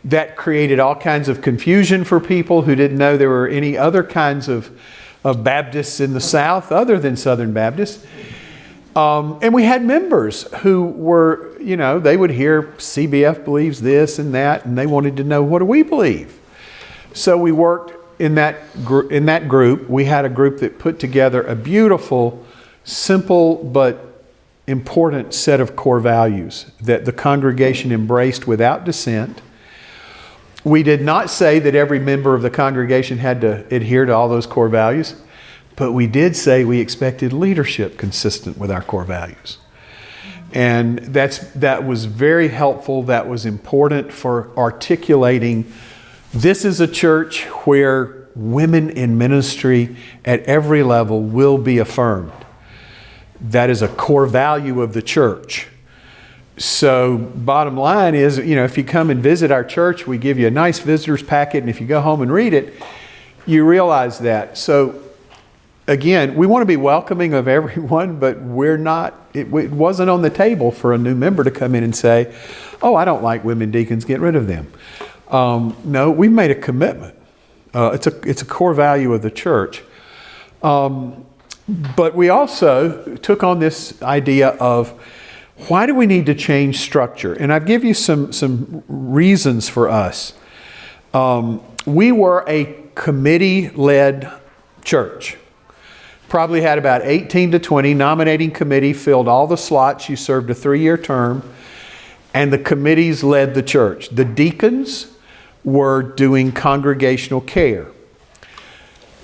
That created all kinds of confusion for people who didn't know there were any other kinds of Baptists in the South other than Southern Baptists. And we had members who were, they would hear CBF believes this and that, and they wanted to know, what do we believe? So we worked in that group. We had a group that put together a beautiful, simple, but important set of core values that the congregation embraced without dissent. We did not say that every member of the congregation had to adhere to all those core values, but we did say we expected leadership consistent with our core values. And that was very helpful. That was important for articulating this is a church where women in ministry at every level will be affirmed. That is a core value of the church. So bottom line is, if you come and visit our church, we give you a nice visitor's packet, and if you go home and read it, you realize that. So again, we want to be welcoming of everyone, but we're not, it wasn't on the table for a new member to come in and say, oh, I don't like women deacons, get rid of them. No, we've made a commitment. It's a core value of the church. But we also took on this idea of why do we need to change structure? And I've given you some reasons for us. We were a committee-led church. Probably had about 18 to 20. Nominating committee filled all the slots. You served a 3-year term. And the committees led the church. The deacons were doing congregational care.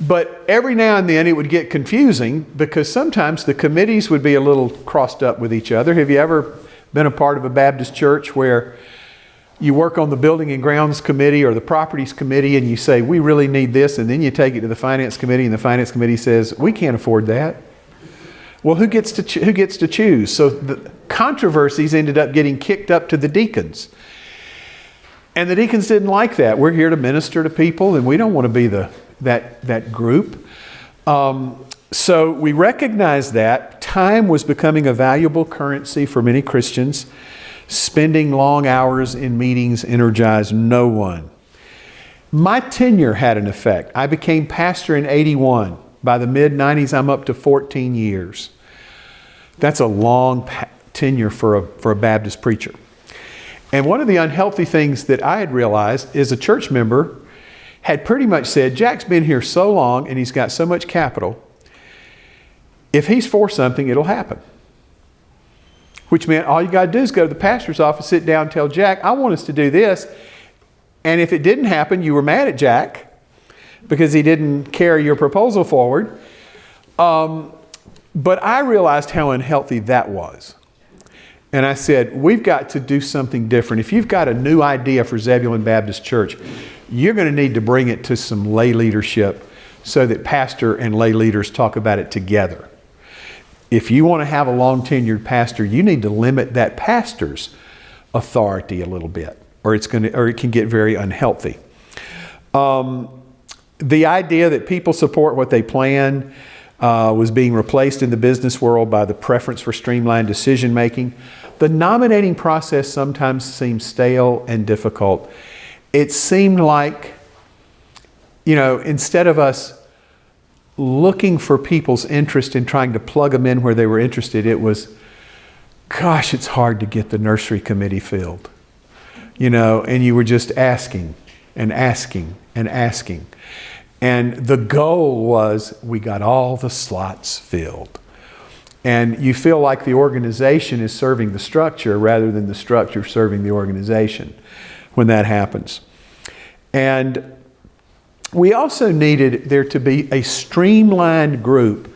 But every now and then it would get confusing because sometimes the committees would be a little crossed up with each other. Have you ever been a part of a Baptist church where you work on the building and grounds committee or the properties committee and you say, we really need this, and then you take it to the finance committee and the finance committee says, we can't afford that. Well, who gets to choose? So the controversies ended up getting kicked up to the deacons. And the deacons didn't like that. We're here to minister to people and we don't want to be that group. So we recognized that time was becoming a valuable currency for many Christians. Spending long hours in meetings energized no one. My tenure had an effect. I became pastor in 81. By the mid-90s, I'm up to 14 years. That's a long tenure for a Baptist preacher. And one of the unhealthy things that I had realized is a church member had pretty much said, Jack's been here so long and he's got so much capital. If he's for something, it'll happen. Which meant all you got to do is go to the pastor's office, sit down, and tell Jack, I want us to do this. And if it didn't happen, you were mad at Jack because he didn't carry your proposal forward. But I realized how unhealthy that was. And I said, we've got to do something different. If you've got a new idea for Zebulon Baptist Church, you're going to need to bring it to some lay leadership so that pastor and lay leaders talk about it together. If you want to have a long tenured pastor, you need to limit that pastor's authority a little bit, or it can get very unhealthy. The idea that people support what they plan was being replaced in the business world by the preference for streamlined decision making. The nominating process sometimes seemed stale and difficult. It seemed like, instead of us looking for people's interest and trying to plug them in where they were interested, it was, gosh, it's hard to get the nursery committee filled. And you were just asking and asking and asking. And the goal was we got all the slots filled. And you feel like the organization is serving the structure rather than the structure serving the organization when that happens. And we also needed there to be a streamlined group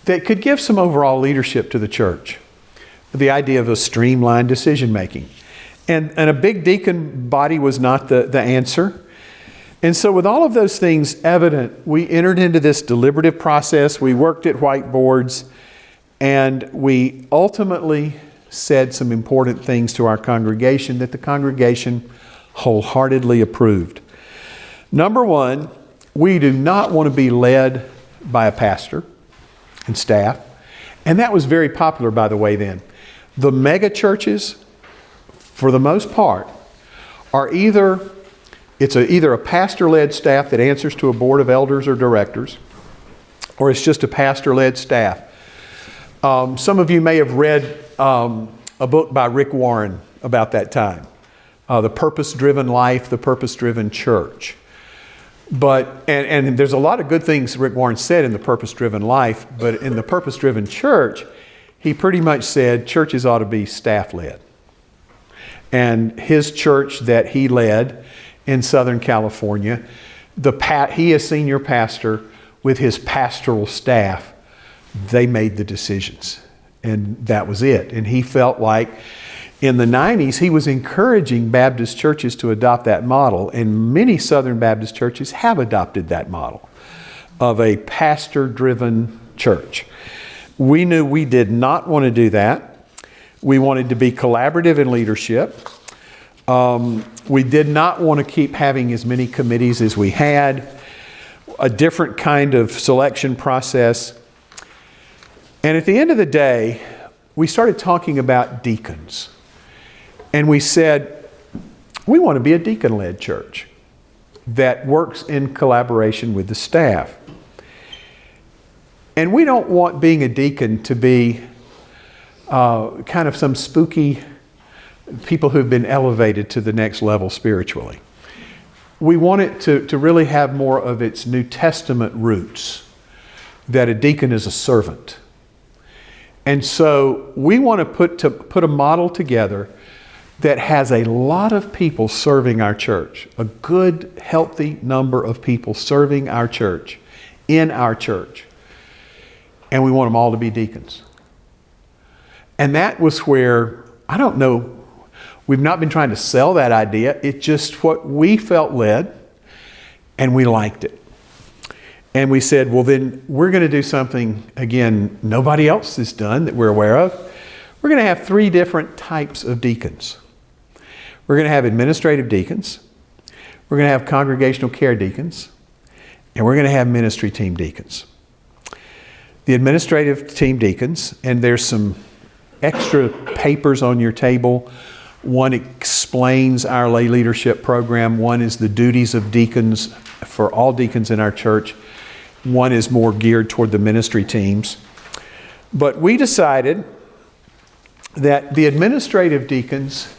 that could give some overall leadership to the church. The idea of a streamlined decision making. And a big deacon body was not the answer. And so with all of those things evident, we entered into this deliberative process. We worked at whiteboards, and we ultimately said some important things to our congregation that the congregation wholeheartedly approved. Number one, we do not want to be led by a pastor and staff. And that was very popular, by the way, then. The mega churches, for the most part, are either a pastor-led staff that answers to a board of elders or directors, or it's just a pastor-led staff. Some of you may have read a book by Rick Warren about that time, The Purpose-Driven Life, The Purpose-Driven Church. But, and there's a lot of good things Rick Warren said in The Purpose-Driven Life, but in The Purpose-Driven Church, he pretty much said churches ought to be staff-led. And his church that he led in Southern California, he as senior pastor with his pastoral staff, they made the decisions. And that was it. And he felt like in the 90s, he was encouraging Baptist churches to adopt that model. And many Southern Baptist churches have adopted that model of a pastor-driven church. We knew we did not want to do that. We wanted to be collaborative in leadership. We did not want to keep having as many committees as we had, a different kind of selection process. And at the end of the day, we started talking about deacons. And we said, we want to be a deacon-led church that works in collaboration with the staff. And we don't want being a deacon to be kind of some spooky people who've been elevated to the next level spiritually. We want it to really have more of its New Testament roots, that a deacon is a servant. And so we want to put a model together that has a lot of people serving our church, a good, healthy number of people serving our church, in our church. And we want them all to be deacons. And that was where, I don't know, we've not been trying to sell that idea. It's just what we felt led, and we liked it. And we said, well, then we're going to do something, again, nobody else has done that we're aware of. We're going to have 3 different types of deacons. We're going to have administrative deacons. We're going to have congregational care deacons. And we're going to have ministry team deacons. The administrative team deacons, and there's some extra papers on your table. One explains our lay leadership program. One is the duties of deacons for all deacons in our church. One is more geared toward the ministry teams. But we decided that the administrative deacons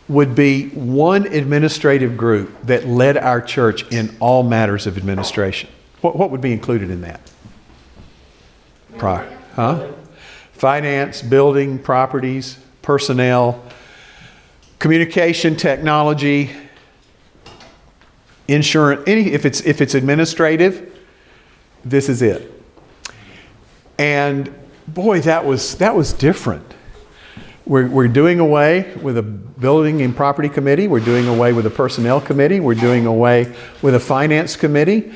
would be one administrative group that led our church in all matters of administration. What would be included in that? Finance, building, properties, personnel, communication, technology, insurance. If it's administrative, this is it. And boy, that was different. We're doing away with a building and property committee. We're doing away with a personnel committee. We're doing away with a finance committee.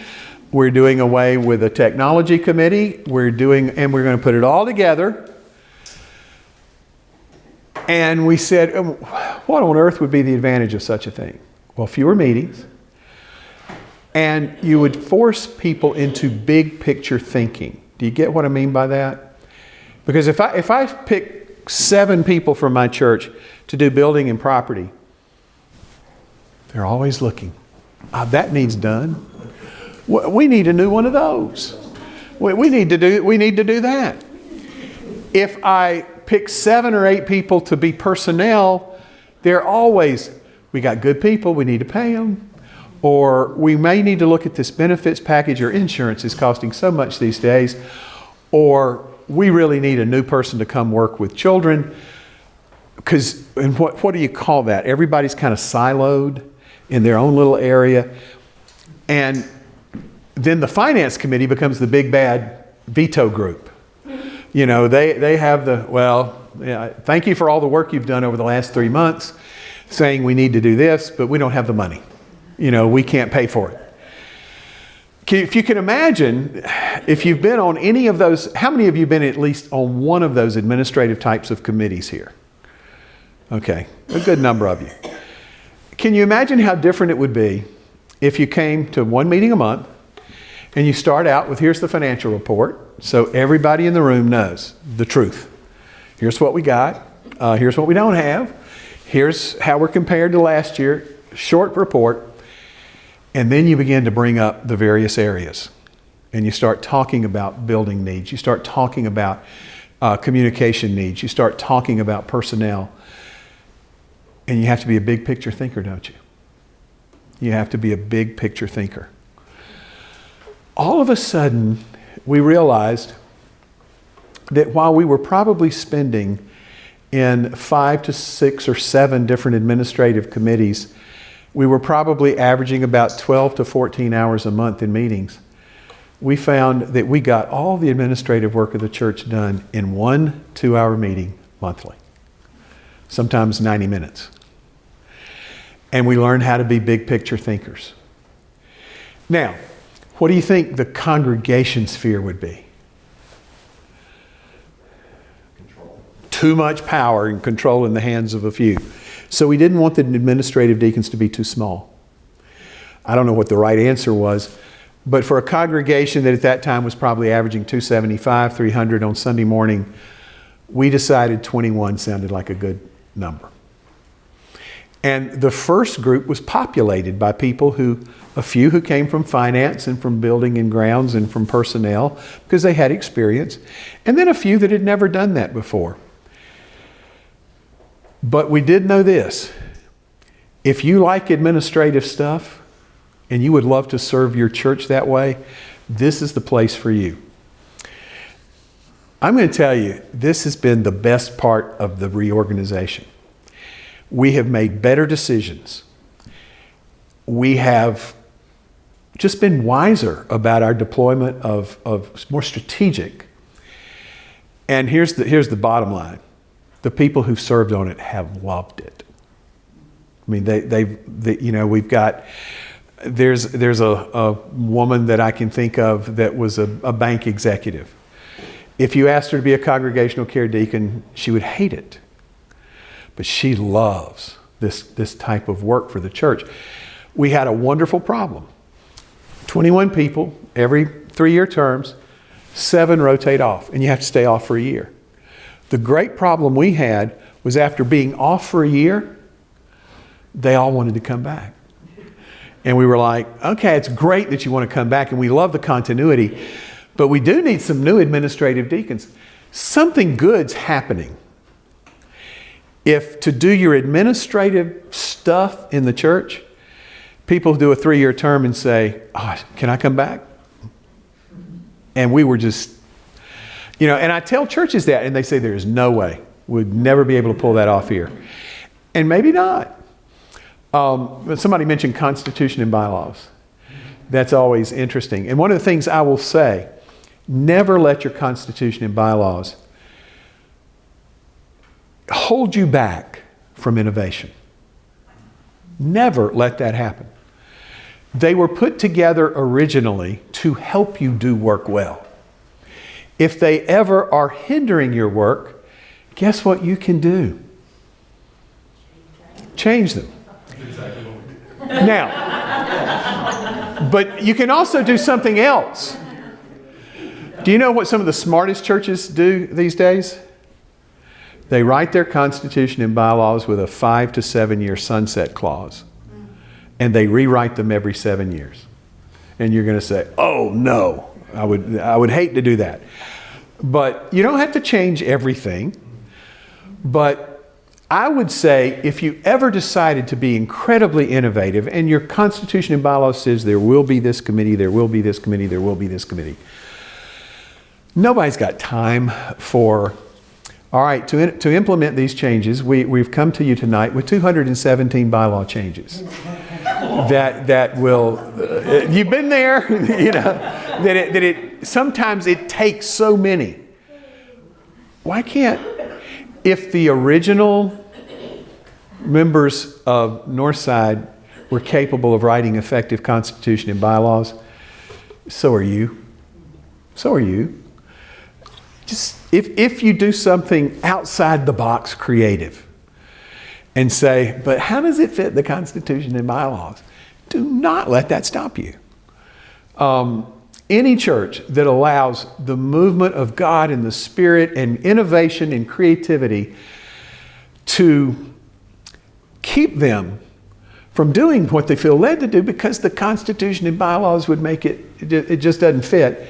We're doing away with a technology committee. And we're going to put it all together. And we said, what on earth would be the advantage of such a thing? Well, fewer meetings. And you would force people into big picture thinking. Do you get what I mean by that? Because if I pick 7 people from my church to do building and property, they're always looking. That needs done. We need a new one of those. We need to do that. If I pick 7 or 8 people to be personnel, they're always, we got good people, we need to pay them. Or we may need to look at this benefits package, or insurance is costing so much these days. Or we really need a new person to come work with children. And what do you call that? Everybody's kind of siloed in their own little area. And then the finance committee becomes the big bad veto group. You know, they have thank you for all the work you've done over the last 3 months, saying we need to do this, but we don't have the money. You know, we can't pay for it. If you can imagine, if you've been on any of those, how many of you have been at least on one of those administrative types of committees here? Okay, a good number of you. Can you imagine how different it would be if you came to 1 meeting a month And you start out with, here's the financial report, so everybody in the room knows the truth. Here's what we got. Here's what we don't have. Here's how we're compared to last year. Short report. And then you begin to bring up the various areas. And you start talking about building needs. You start talking about communication needs. You start talking about personnel. And you have to be a big picture thinker, don't you? You have to be a big picture thinker. All of a sudden, we realized that while we were probably spending in 5 to 6 or 7 different administrative committees, we were probably averaging about 12 to 14 hours a month in meetings. We found that we got all the administrative work of the church done in 1 2-hour meeting monthly, sometimes 90 minutes. And we learned how to be big picture thinkers. Now, what do you think the congregation sphere would be? Control. Too much power and control in the hands of a few. So we didn't want the administrative deacons to be too small. I don't know what the right answer was, but for a congregation that at that time was probably averaging 275, 300 on Sunday morning, we decided 21 sounded like a good number. And the first group was populated by people a few who came from finance and from building and grounds and from personnel because they had experience, and then a few that had never done that before. But we did know this: if you like administrative stuff and you would love to serve your church that way, this is the place for you. I'm going to tell you, this has been the best part of the reorganization. We have made better decisions. We have just been wiser about our deployment of more strategic. And here's the bottom line. The people who've served on it have loved it. I mean, we've got, there's a woman that I can think of that was a bank executive. If you asked her to be a congregational care deacon, she would hate it. But she loves this type of work for the church. We had a wonderful problem. 21 people, every 3-year terms, 7 rotate off, and you have to stay off for a year. The great problem we had was after being off for a year, they all wanted to come back. And we were like, okay, it's great that you want to come back, and we love the continuity, but we do need some new administrative deacons. Something good's happening. If to do your administrative stuff in the church, people do a 3-year term and say, oh, can I come back? And we were just, and I tell churches that, and they say there's no way. We'd never be able to pull that off here. And maybe not. But somebody mentioned constitution and bylaws. That's always interesting. And one of the things I will say, never let your constitution and bylaws hold you back from innovation. Never let that happen. They were put together originally to help you do work well. If they ever are hindering your work, guess what you can do? Change them. Now, but you can also do something else. Do you know what some of the smartest churches do these days? They write their constitution and bylaws with a 5 to 7 year sunset clause. And they rewrite them every 7 years. And you're going to say, oh no, I would hate to do that. But you don't have to change everything. But I would say if you ever decided to be incredibly innovative and your constitution and bylaws says there will be this committee, there will be this committee, there will be this committee. Nobody's got time for, all right, to implement these changes, we've come to you tonight with 217 bylaw changes. That will, you've been there, sometimes it takes so many. Why can't, if the original members of Northside were capable of writing effective constitution and bylaws, so are you. So are you. Just, if you do something outside the box creative, and say, but how does it fit the Constitution and bylaws? Do not let that stop you. any church that allows the movement of God and the Spirit and innovation and creativity to keep them from doing what they feel led to do because the Constitution and bylaws would make it just doesn't fit.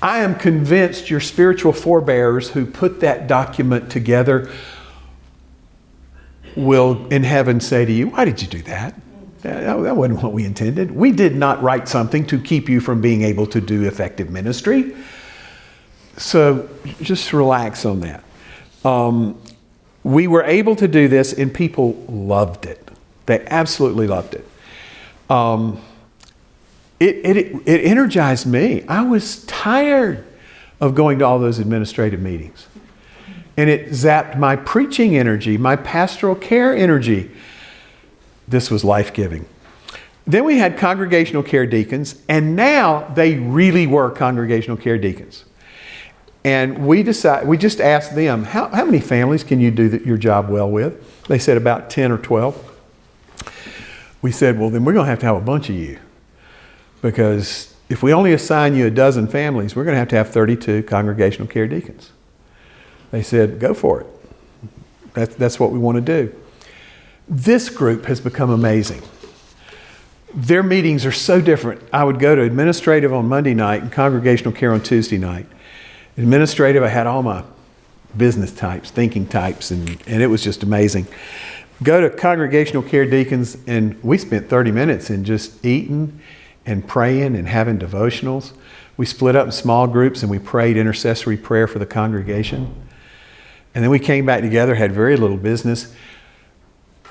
I am convinced your spiritual forebears who put that document together will in heaven say to you, why did you do that? That wasn't what we intended. We did not write something to keep you from being able to do effective ministry. So just relax on that. We were able to do this and people loved it. They absolutely loved it. It energized me. I was tired of going to all those administrative meetings. And it zapped my preaching energy, my pastoral care energy. This was life-giving. Then we had congregational care deacons, and now they really were congregational care deacons. And we just asked them, how many families can you do your job well with? They said about 10 or 12. We said, well, then we're going to have a bunch of you. Because if we only assign you a dozen families, we're going to have 32 congregational care deacons. They said, go for it. That's what we want to do. This group has become amazing. Their meetings are so different. I would go to administrative on Monday night and congregational care on Tuesday night. Administrative, I had all my business types, thinking types, and it was just amazing. Go to congregational care deacons, and we spent 30 minutes in just eating and praying and having devotionals. We split up in small groups and we prayed intercessory prayer for the congregation. And then we came back together, had very little business.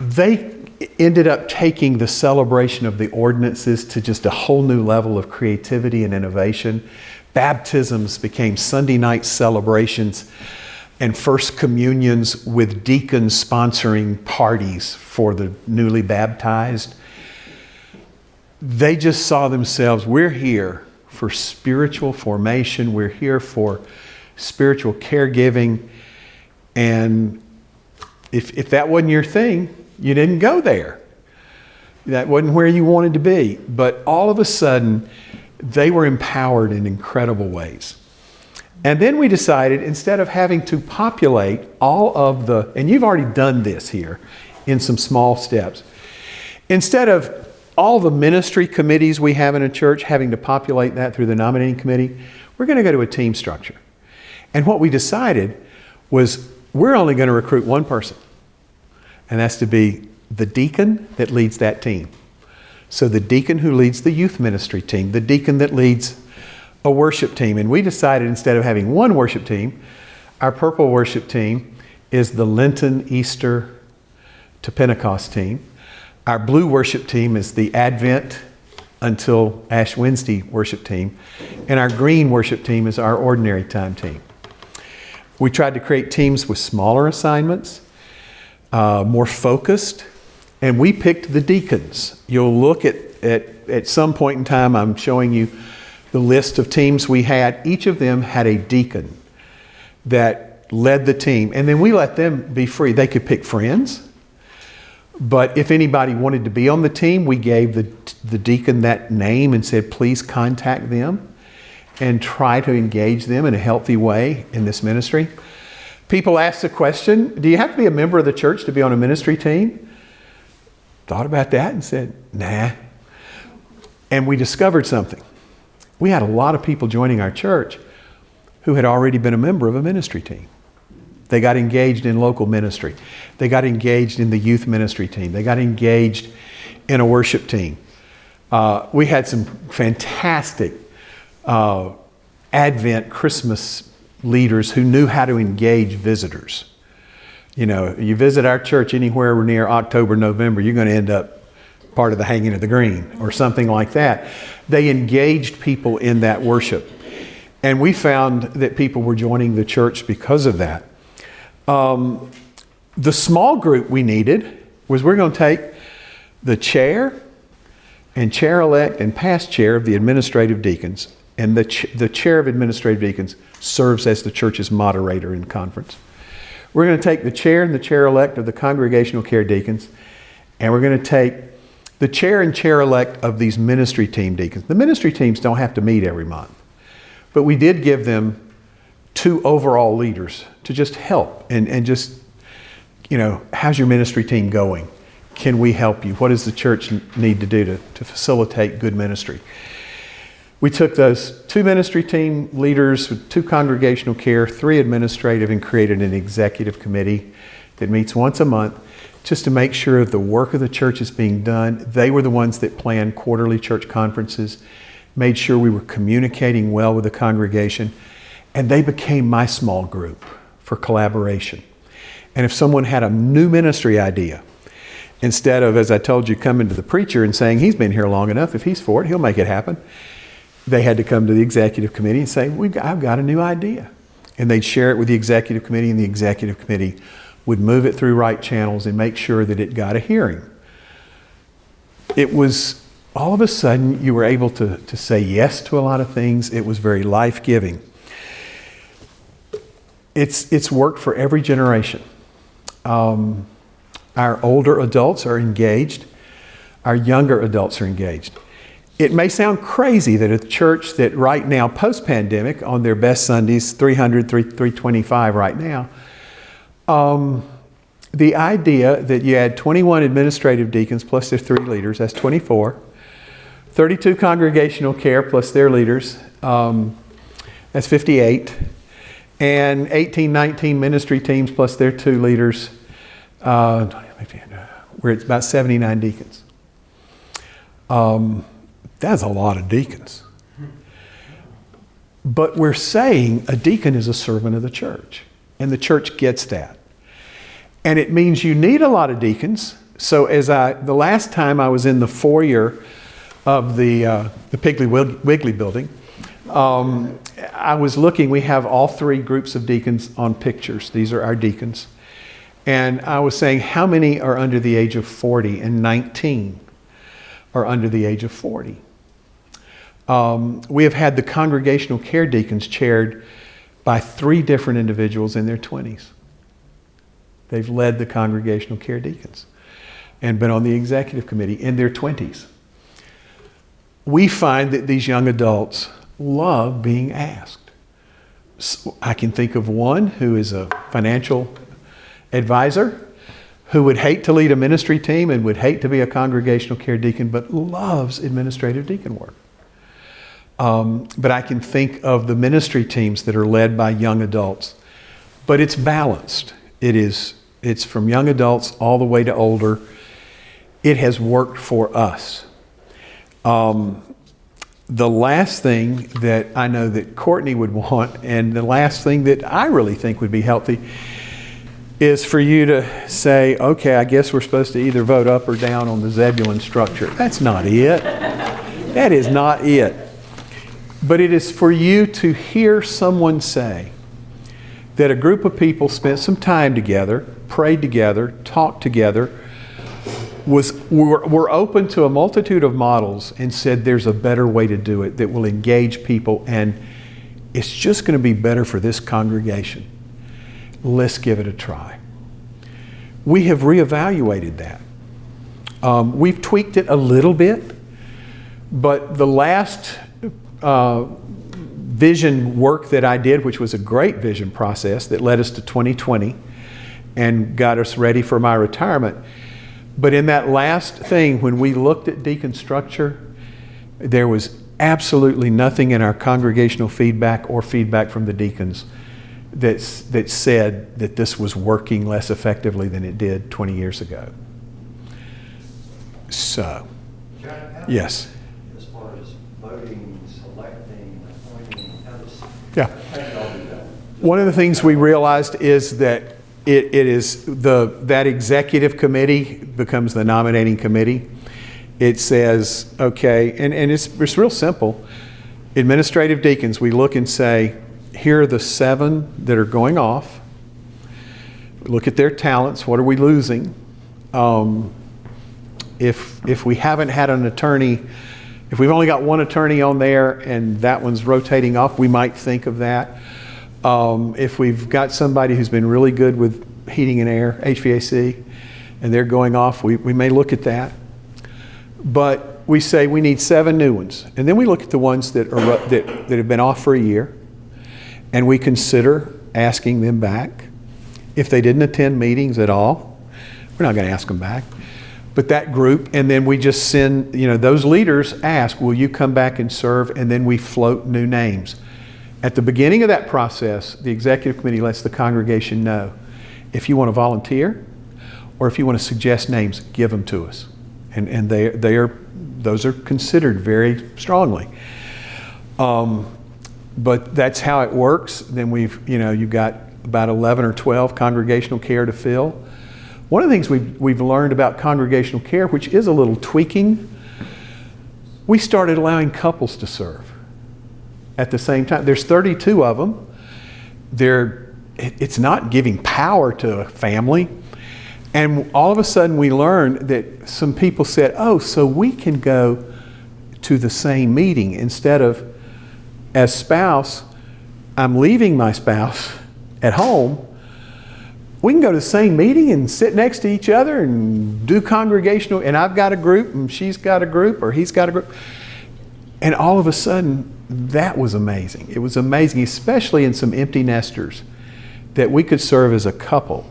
They ended up taking the celebration of the ordinances to just a whole new level of creativity and innovation. Baptisms became Sunday night celebrations and first communions with deacons sponsoring parties for the newly baptized. They just saw themselves, we're here for spiritual formation, we're here for spiritual caregiving, and if that wasn't your thing, you didn't go there. That wasn't where you wanted to be. But all of a sudden, they were empowered in incredible ways. And then we decided, instead of having to populate all of the, and you've already done this here in some small steps, instead of all the ministry committees we have in a church having to populate that through the nominating committee, we're going to go to a team structure. And what we decided was we're only going to recruit one person, and that's to be the deacon that leads that team. So the deacon who leads the youth ministry team, the deacon that leads a worship team. And we decided instead of having one worship team, our purple worship team is the Lenten, Easter to Pentecost team. Our blue worship team is the Advent until Ash Wednesday worship team. And our green worship team is our ordinary time team. We tried to create teams with smaller assignments, more focused, and we picked the deacons. You'll look at some point in time, I'm showing you the list of teams we had. Each of them had a deacon that led the team, and then we let them be free. They could pick friends, but if anybody wanted to be on the team, we gave the deacon that name and said, please contact them and try to engage them in a healthy way in this ministry. People ask the question, do you have to be a member of the church to be on a ministry team? Thought about that and said, nah. And we discovered something. We had a lot of people joining our church who had already been a member of a ministry team. They got engaged in local ministry. They got engaged in the youth ministry team. They got engaged in a worship team. We had some fantastic Advent Christmas leaders who knew how to engage visitors. You know, you visit our church anywhere near October, November, you're going to end up part of the hanging of the green or something like that. They engaged people in that worship. And we found that people were joining the church because of that. The small group we needed was we're going to take the chair and chair-elect and past chair of the administrative deacons, and the chair of administrative deacons serves as the church's moderator in conference. We're going to take the chair and the chair-elect of the congregational care deacons, and we're going to take the chair and chair-elect of these ministry team deacons. The ministry teams don't have to meet every month, but we did give them 2 overall leaders to just help and just, how's your ministry team going? Can we help you? What does the church need to do to facilitate good ministry? We took those 2 ministry team leaders with 2 congregational care, 3 administrative, and created an executive committee that meets once a month just to make sure the work of the church is being done. They were the ones that planned quarterly church conferences, made sure we were communicating well with the congregation, and they became my small group for collaboration. And if someone had a new ministry idea, instead of, as I told you, coming to the preacher and saying, he's been here long enough, if he's for it, he'll make it happen, they had to come to the executive committee and say, I've got a new idea. And they'd share it with the executive committee, and the executive committee would move it through right channels and make sure that it got a hearing. It was, all of a sudden, you were able to say yes to a lot of things. It was very life-giving. It's worked for every generation. Our older adults are engaged. Our younger adults are engaged. It may sound crazy that a church that right now, post-pandemic, on their best Sundays, 300, 325 right now, the idea that you had 21 administrative deacons plus their 3 leaders, that's 24, 32 congregational care plus their leaders, that's 58, and 18, 19 ministry teams plus their 2 leaders, we're at about 79 deacons. That's a lot of deacons. But we're saying a deacon is a servant of the church, and the church gets that. And it means you need a lot of deacons. So the last time I was in the foyer of the Piggly Wiggly building, I was looking, we have all 3 groups of deacons on pictures. These are our deacons. And I was saying, how many are under the age of 40? And 19 are under the age of 40. We have had the congregational care deacons chaired by 3 different individuals in their 20s. They've led the congregational care deacons and been on the executive committee in their 20s. We find that these young adults love being asked. So I can think of one who is a financial advisor who would hate to lead a ministry team and would hate to be a congregational care deacon, but loves administrative deacon work. But I can think of the ministry teams that are led by young adults. But it's balanced. It's from young adults all the way to older. It has worked for us. The last thing that I know that Courtney would want, and the last thing that I really think would be healthy, is for you to say, okay, I guess we're supposed to either vote up or down on the Zebulon structure. That's not it. That is not it. But it is for you to hear someone say that a group of people spent some time together, prayed together, talked together, were open to a multitude of models and said there's a better way to do it that will engage people, and it's just going to be better for this congregation. Let's give it a try. We have reevaluated that. We've tweaked it a little bit, but the last vision work that I did, which was a great vision process that led us to 2020 and got us ready for my retirement. But in that last thing, when we looked at deacon structure, there was absolutely nothing in our congregational feedback or feedback from the deacons that said that this was working less effectively than it did 20 years ago. So, yes. As far as voting, selecting, appointing, how does Yeah. One of the things we realized is that it is that executive committee becomes the nominating committee. It says, okay, and it's real simple. Administrative deacons, we look and say, here are the 7 that are going off. Look at their talents. What are we losing? If we haven't had an attorney, if we've only got one attorney on there and that one's rotating off, we might think of that. If we've got somebody who's been really good with heating and air, HVAC, and they're going off, we may look at that. But we say we need 7 new ones. And then we look at the ones that have been off for a year, and we consider asking them back. If they didn't attend meetings at all, we're not going to ask them back. But that group, and then we just send, those leaders ask, will you come back and serve? And then we float new names. At the beginning of that process, the executive committee lets the congregation know, if you want to volunteer or if you want to suggest names, give them to us. And those are considered very strongly. But that's how it works. Then you've got about 11 or 12 congregational care to fill. One of the things we've learned about congregational care, which is a little tweaking, we started allowing couples to serve at the same time. There's 32 of them. It's not giving power to a family. And all of a sudden we learned that some people said, oh, so we can go to the same meeting instead of, as spouse, I'm leaving my spouse at home. We can go to the same meeting and sit next to each other and do congregational, and I've got a group and she's got a group or he's got a group. And all of a sudden, that was amazing. It was amazing, especially in some empty nesters, that we could serve as a couple.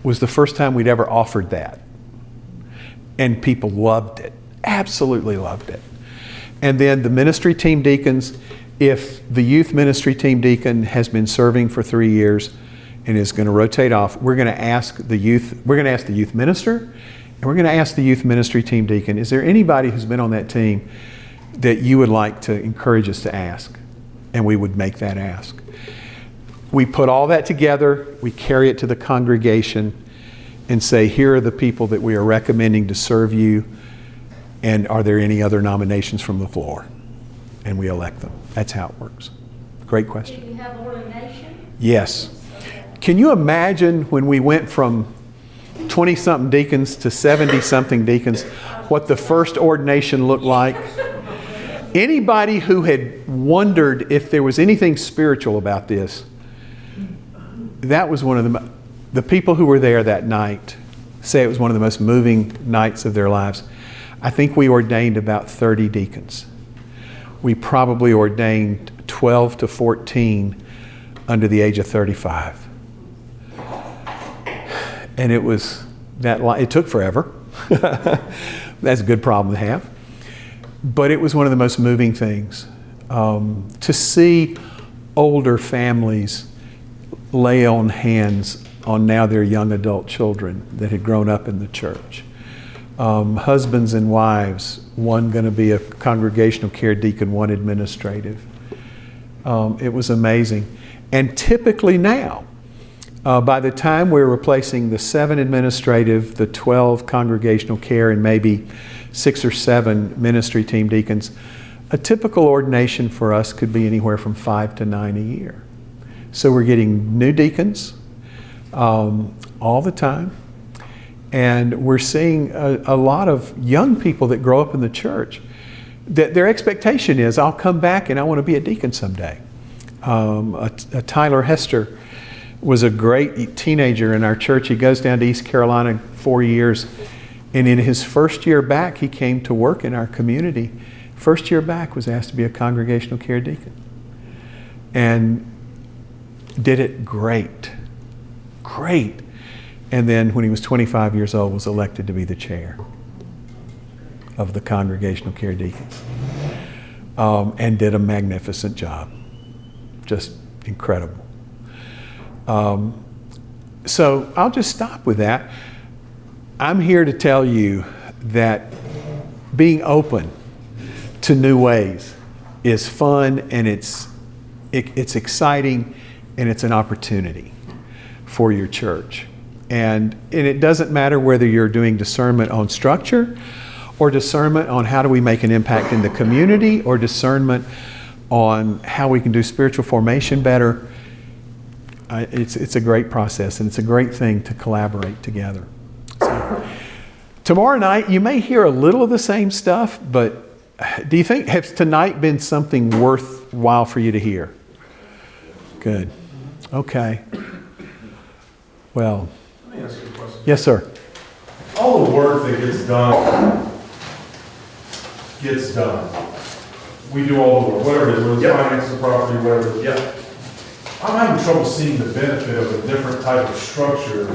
Was the first time we'd ever offered that. And people loved it, absolutely loved it. And then the ministry team deacons, if the youth ministry team deacon has been serving for 3 years and is going to rotate off, we're going to ask the youth minister, and we're going to ask the youth ministry team deacon, is there anybody who's been on that team that you would like to encourage us to ask? And we would make that ask. We put all that together, we carry it to the congregation and say, here are the people that we are recommending to serve you, and are there any other nominations from the floor? And we elect them. That's how it works. Great question. Do you have ordination? Yes. Can you imagine when we went from 20-something deacons to 70-something deacons, what the first ordination looked like? Anybody who had wondered if there was anything spiritual about this, that was one of the people who were there that night say it was one of the most moving nights of their lives. I think we ordained about 30 deacons. We probably ordained 12 to 14 under the age of 35. And it took forever. That's a good problem to have. But it was one of the most moving things to see older families lay on hands on now their young adult children that had grown up in the church. Husbands and wives, one going to be a congregational care deacon, one administrative. It was amazing. And typically now, by the time we're replacing the 7 administrative, the 12 congregational care, and maybe 6 or 7 ministry team deacons, a typical ordination for us could be anywhere from 5 to 9 a year. So we're getting new deacons all the time. And we're seeing a lot of young people that grow up in the church that their expectation is, I'll come back and I want to be a deacon someday. Tyler Hester was a great teenager in our church. He goes down to East Carolina 4 years. And in his first year back, he came to work in our community. First year back was asked to be a congregational care deacon. And did it great. Great. And then when he was 25 years old, was elected to be the chair of the congregational care deacons. And did a magnificent job. Just incredible. So I'll just stop with that. I'm here to tell you that being open to new ways is fun, and it's exciting, and it's an opportunity for your church. And it doesn't matter whether you're doing discernment on structure or discernment on how do we make an impact in the community or discernment on how we can do spiritual formation better. It's a great process, and it's a great thing to collaborate together. So, tomorrow night, you may hear a little of the same stuff, but do you think, has tonight been something worthwhile for you to hear? Good. Okay. Well. Let me ask you a question. Yes, sir. All the work that gets done gets done. We do all the work, whatever it is, whether it's finance the property, whatever it is. Yeah. I'm having trouble seeing the benefit of a different type of structure.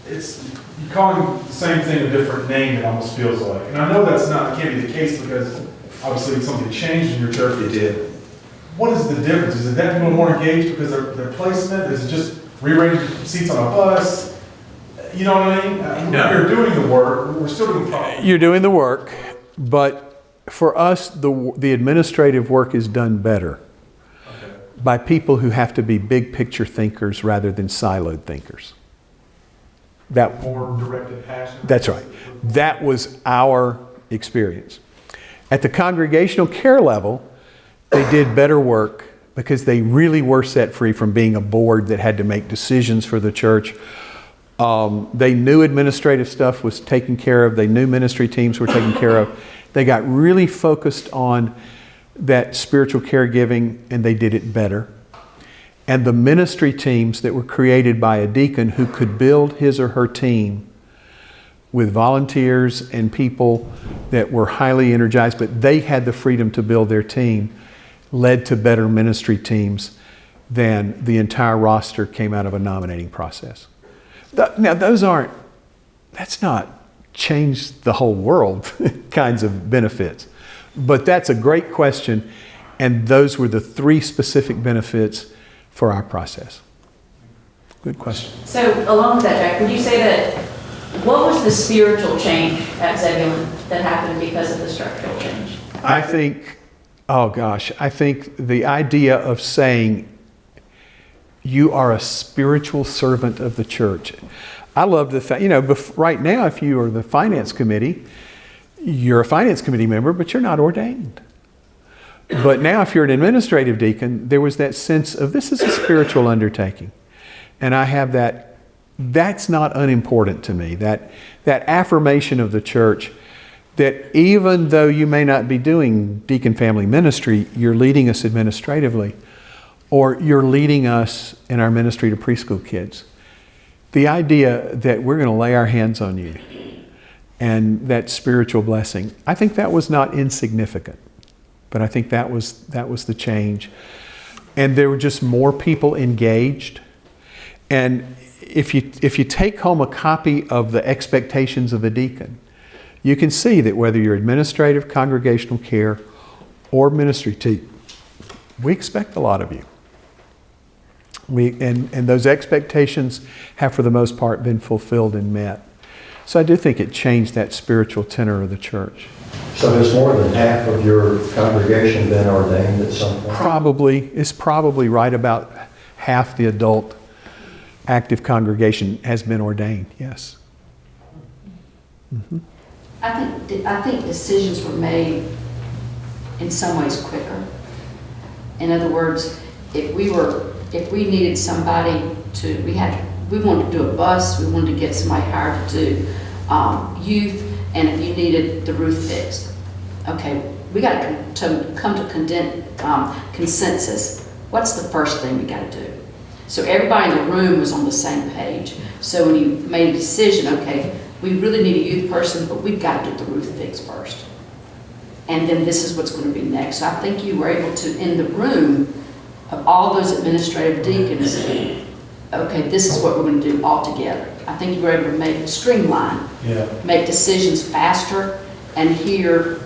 It's, you're calling the same thing a different name, it almost feels like. And I know that's not, it can't be the case because obviously something changed in your church. It did. What is the difference? Is it that people are more engaged because their placement? Is it just rearranging seats on a bus? You know what I mean? No. We're doing the work, we're still doing the You're doing the work, but for us, the administrative work is done better by people who have to be big picture thinkers rather than siloed thinkers. more directed passion. That's right. That was our experience. At the congregational care level, they did better work because they really were set free from being a board that had to make decisions for the church. They knew administrative stuff was taken care of. They knew ministry teams were taken care of. They got really focused on that spiritual caregiving, and they did it better. And the ministry teams that were created by a deacon who could build his or her team with volunteers and people that were highly energized, but they had the freedom to build their team, led to better ministry teams than the entire roster came out of a nominating process. Now, that's not changed the whole world kinds of benefits. But that's a great question, and those were the three specific benefits for our process. Good question. So along with that, Jack, would you say that, what was the spiritual change at Zebulon that happened because of the structural change? I think the idea of saying you are a spiritual servant of the church. I love the fact, right now, if you are the finance committee, you're a finance committee member, but you're not ordained. But now if you're an administrative deacon, there was that sense of this is a spiritual undertaking. And I have that, that's not unimportant to me, that affirmation of the church that even though you may not be doing deacon family ministry, you're leading us administratively, or you're leading us in our ministry to preschool kids. The idea that we're going to lay our hands on you and that spiritual blessing, I think that was not insignificant, but I think that was the change. And there were just more people engaged. And if you take home a copy of the expectations of a deacon, you can see that whether you're administrative, congregational care, or ministry team, we expect a lot of you. And those expectations have, for the most part, been fulfilled and met. So I do think it changed that spiritual tenor of the church. So has more than half of your congregation been ordained at some point? It's probably right about half the adult active congregation has been ordained, yes. Mm-hmm. I think decisions were made in some ways quicker. In other words, if we needed somebody to, we wanted to do a bus, we wanted to get somebody hired to do youth, and if you needed the roof fixed. Okay, we got to come to consensus. What's the first thing we got to do? So everybody in the room was on the same page. So when you made a decision, okay, we really need a youth person, but we've got to get the roof fixed first. And then this is what's going to be next. So I think you were able to, in the room of all those administrative deacons, okay, this is what we're going to do all together. I think you were able to streamline, make decisions faster, and hear,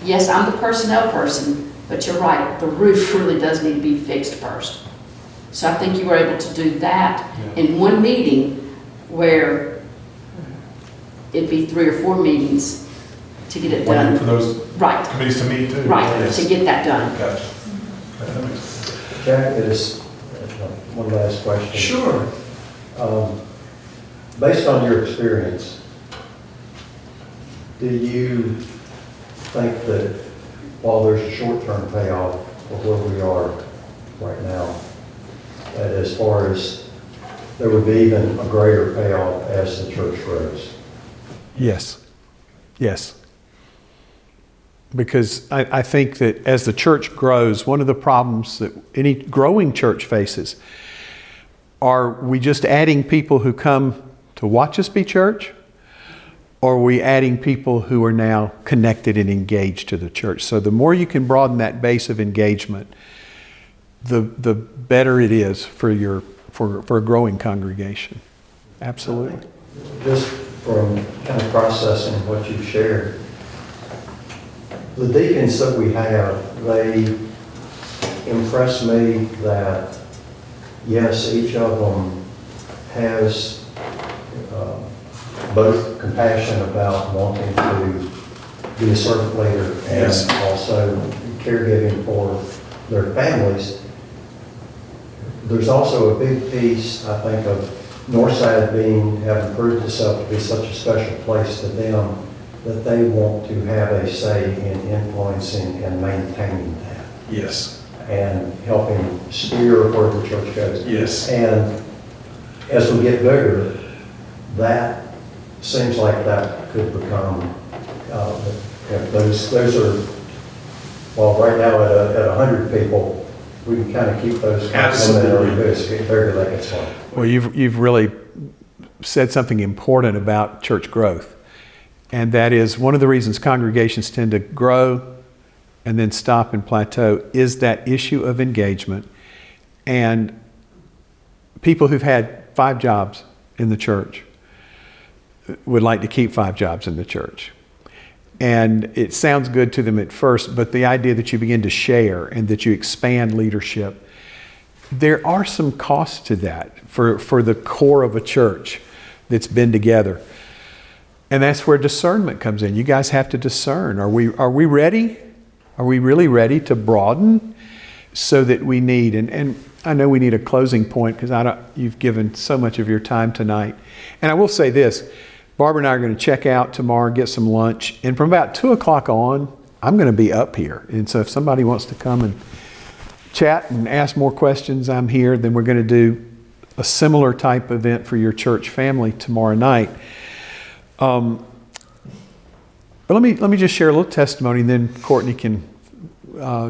yes, I'm the personnel person, but you're right, the roof really does need to be fixed first. So I think you were able to do that in one meeting where it'd be 3 or 4 meetings to get it done. For those committees to meet too. Right, to get that done. Gotcha. That makes sense. Jack, it is one last question. Sure. Based on your experience, do you think that while there's a short-term payoff for where we are right now, that as far as there would be even a greater payoff as the church grows? Yes. Yes. Because I think that as the church grows, one of the problems that any growing church faces are we just adding people who come to watch us be church? or are we adding people who are now connected and engaged to the church? So the more you can broaden that base of engagement, the better it is for a growing congregation. Absolutely. Just from kind of processing what you've shared, the deacons that we have, they impress me that, yes, each of them has both compassion about wanting to be a servant leader and also caregiving for their families. There's also a big piece, I think, of Northside having proved itself to be such a special place to them that they want to have a say in influencing and maintaining that. Yes. And helping steer where the church goes. Yes. And as we get bigger, that seems like that could become, those are, well, right now at 100 people, we can kind of keep those complementary very like it's one. Well, you've really said something important about church growth. And that is one of the reasons congregations tend to grow and then stop and plateau is that issue of engagement. And people who've had 5 jobs in the church would like to keep 5 jobs in the church. And it sounds good to them at first, but the idea that you begin to share and that you expand leadership, there are some costs to that for the core of a church that's been together. And that's where discernment comes in. You guys have to discern. Are we ready? Are we really ready to broaden so that we need, and I know we need a closing point because you've given so much of your time tonight. And I will say this, Barbara and I are going to check out tomorrow, get some lunch, and from about 2 o'clock on, I'm going to be up here. And so if somebody wants to come and chat and ask more questions, I'm here. Then we're going to do a similar type event for your church family tomorrow night. But let me just share a little testimony, and then Courtney can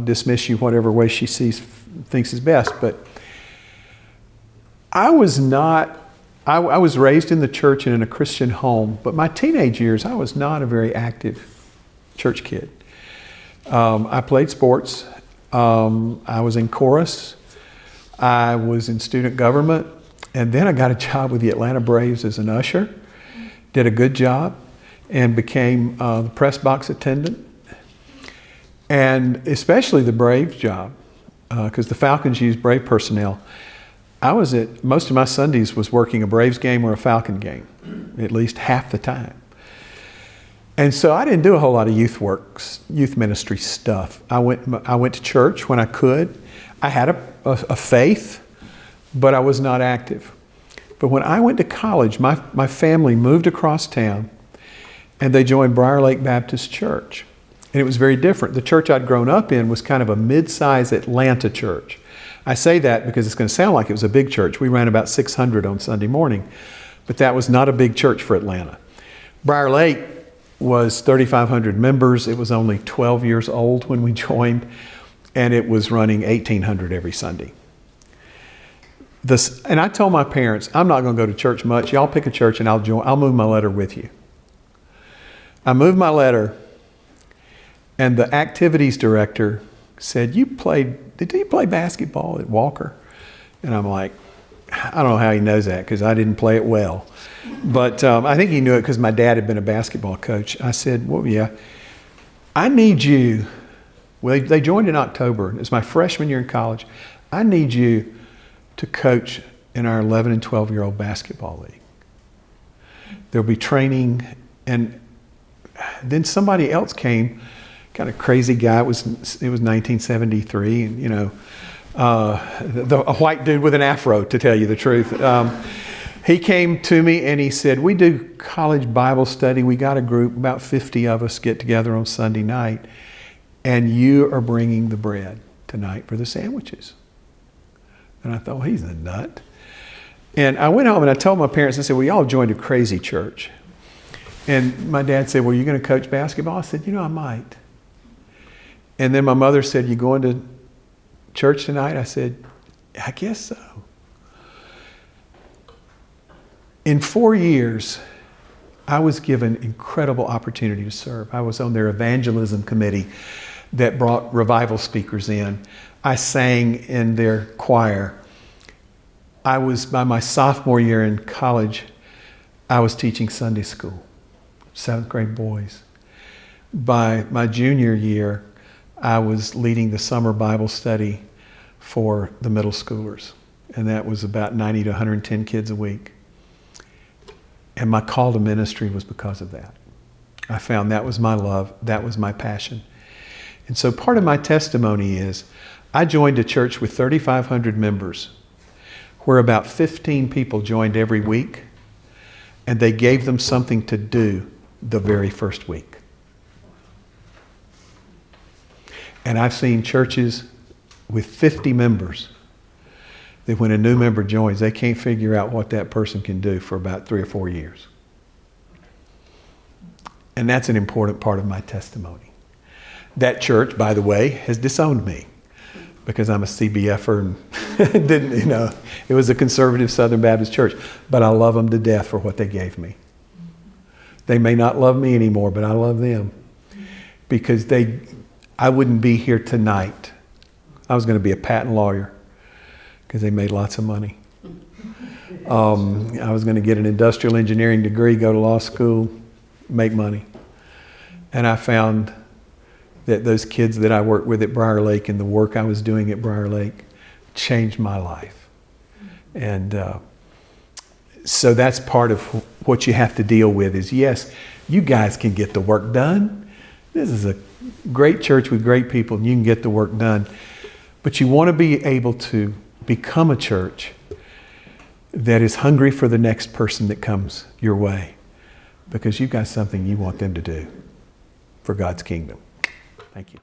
dismiss you whatever way she thinks is best. But I was raised in the church and in a Christian home, but my teenage years, I was not a very active church kid. I played sports. I was in chorus. I was in student government. And then I got a job with the Atlanta Braves as an usher. Did a good job and became the press box attendant. And especially the Braves job, because the Falcons use Brave personnel. Most of my Sundays was working a Braves game or a Falcon game, at least half the time. And so I didn't do a whole lot of youth ministry stuff. I went to church when I could. I had a faith, but I was not active. But when I went to college, my family moved across town and they joined Briar Lake Baptist Church. And it was very different. The church I'd grown up in was kind of a mid-size Atlanta church. I say that because it's going to sound like it was a big church. We ran about 600 on Sunday morning, but that was not a big church for Atlanta. Briar Lake was 3,500 members. It was only 12 years old when we joined, and it was running 1,800 every Sunday. And I told my parents, I'm not going to go to church much. Y'all pick a church and I'll move my letter with you. I moved my letter, and the activities director said, did you play basketball at Walker? And I'm like, I don't know how he knows that because I didn't play it well. But I think he knew it because my dad had been a basketball coach. I said, well, yeah, I need you. Well, they joined in October. It's my freshman year in college. I need you to coach in our 11 and 12-year-old basketball league. There'll be training. And then somebody else came, kind of crazy guy. It was 1973, and a white dude with an afro, to tell you the truth. He came to me and he said, we do college Bible study. We got a group, about 50 of us get together on Sunday night, and you are bringing the bread tonight for the sandwiches. And I thought, well, he's a nut. And I went home and I told my parents, I said, well, y'all joined a crazy church. And my dad said, well, you're going to coach basketball? I said, I might. And then my mother said, you going to church tonight? I said, I guess so. In 4 years, I was given incredible opportunity to serve. I was on their evangelism committee that brought revival speakers in. I sang in their choir. I was, by my sophomore year in college, I was teaching Sunday school, 7th grade boys. By my junior year, I was leading the summer Bible study for the middle schoolers. And that was about 90 to 110 kids a week. And my call to ministry was because of that. I found that was my love, that was my passion. And so part of my testimony is I joined a church with 3,500 members where about 15 people joined every week, and they gave them something to do the very first week. And I've seen churches with 50 members that when a new member joins, they can't figure out what that person can do for about 3 or 4 years. And that's an important part of my testimony. That church, by the way, has disowned me because I'm a CBFer and didn't, it was a conservative Southern Baptist church, but I love them to death for what they gave me. They may not love me anymore, but I love them because I wouldn't be here tonight. I was going to be a patent lawyer because they made lots of money. I was going to get an industrial engineering degree, go to law school, make money. And I found that those kids that I worked with at Briar Lake and the work I was doing at Briar Lake changed my life. And so that's part of what you have to deal with is, yes, you guys can get the work done. This is a great church with great people and you can get the work done. But you want to be able to become a church that is hungry for the next person that comes your way because you've got something you want them to do for God's kingdom. Thank you.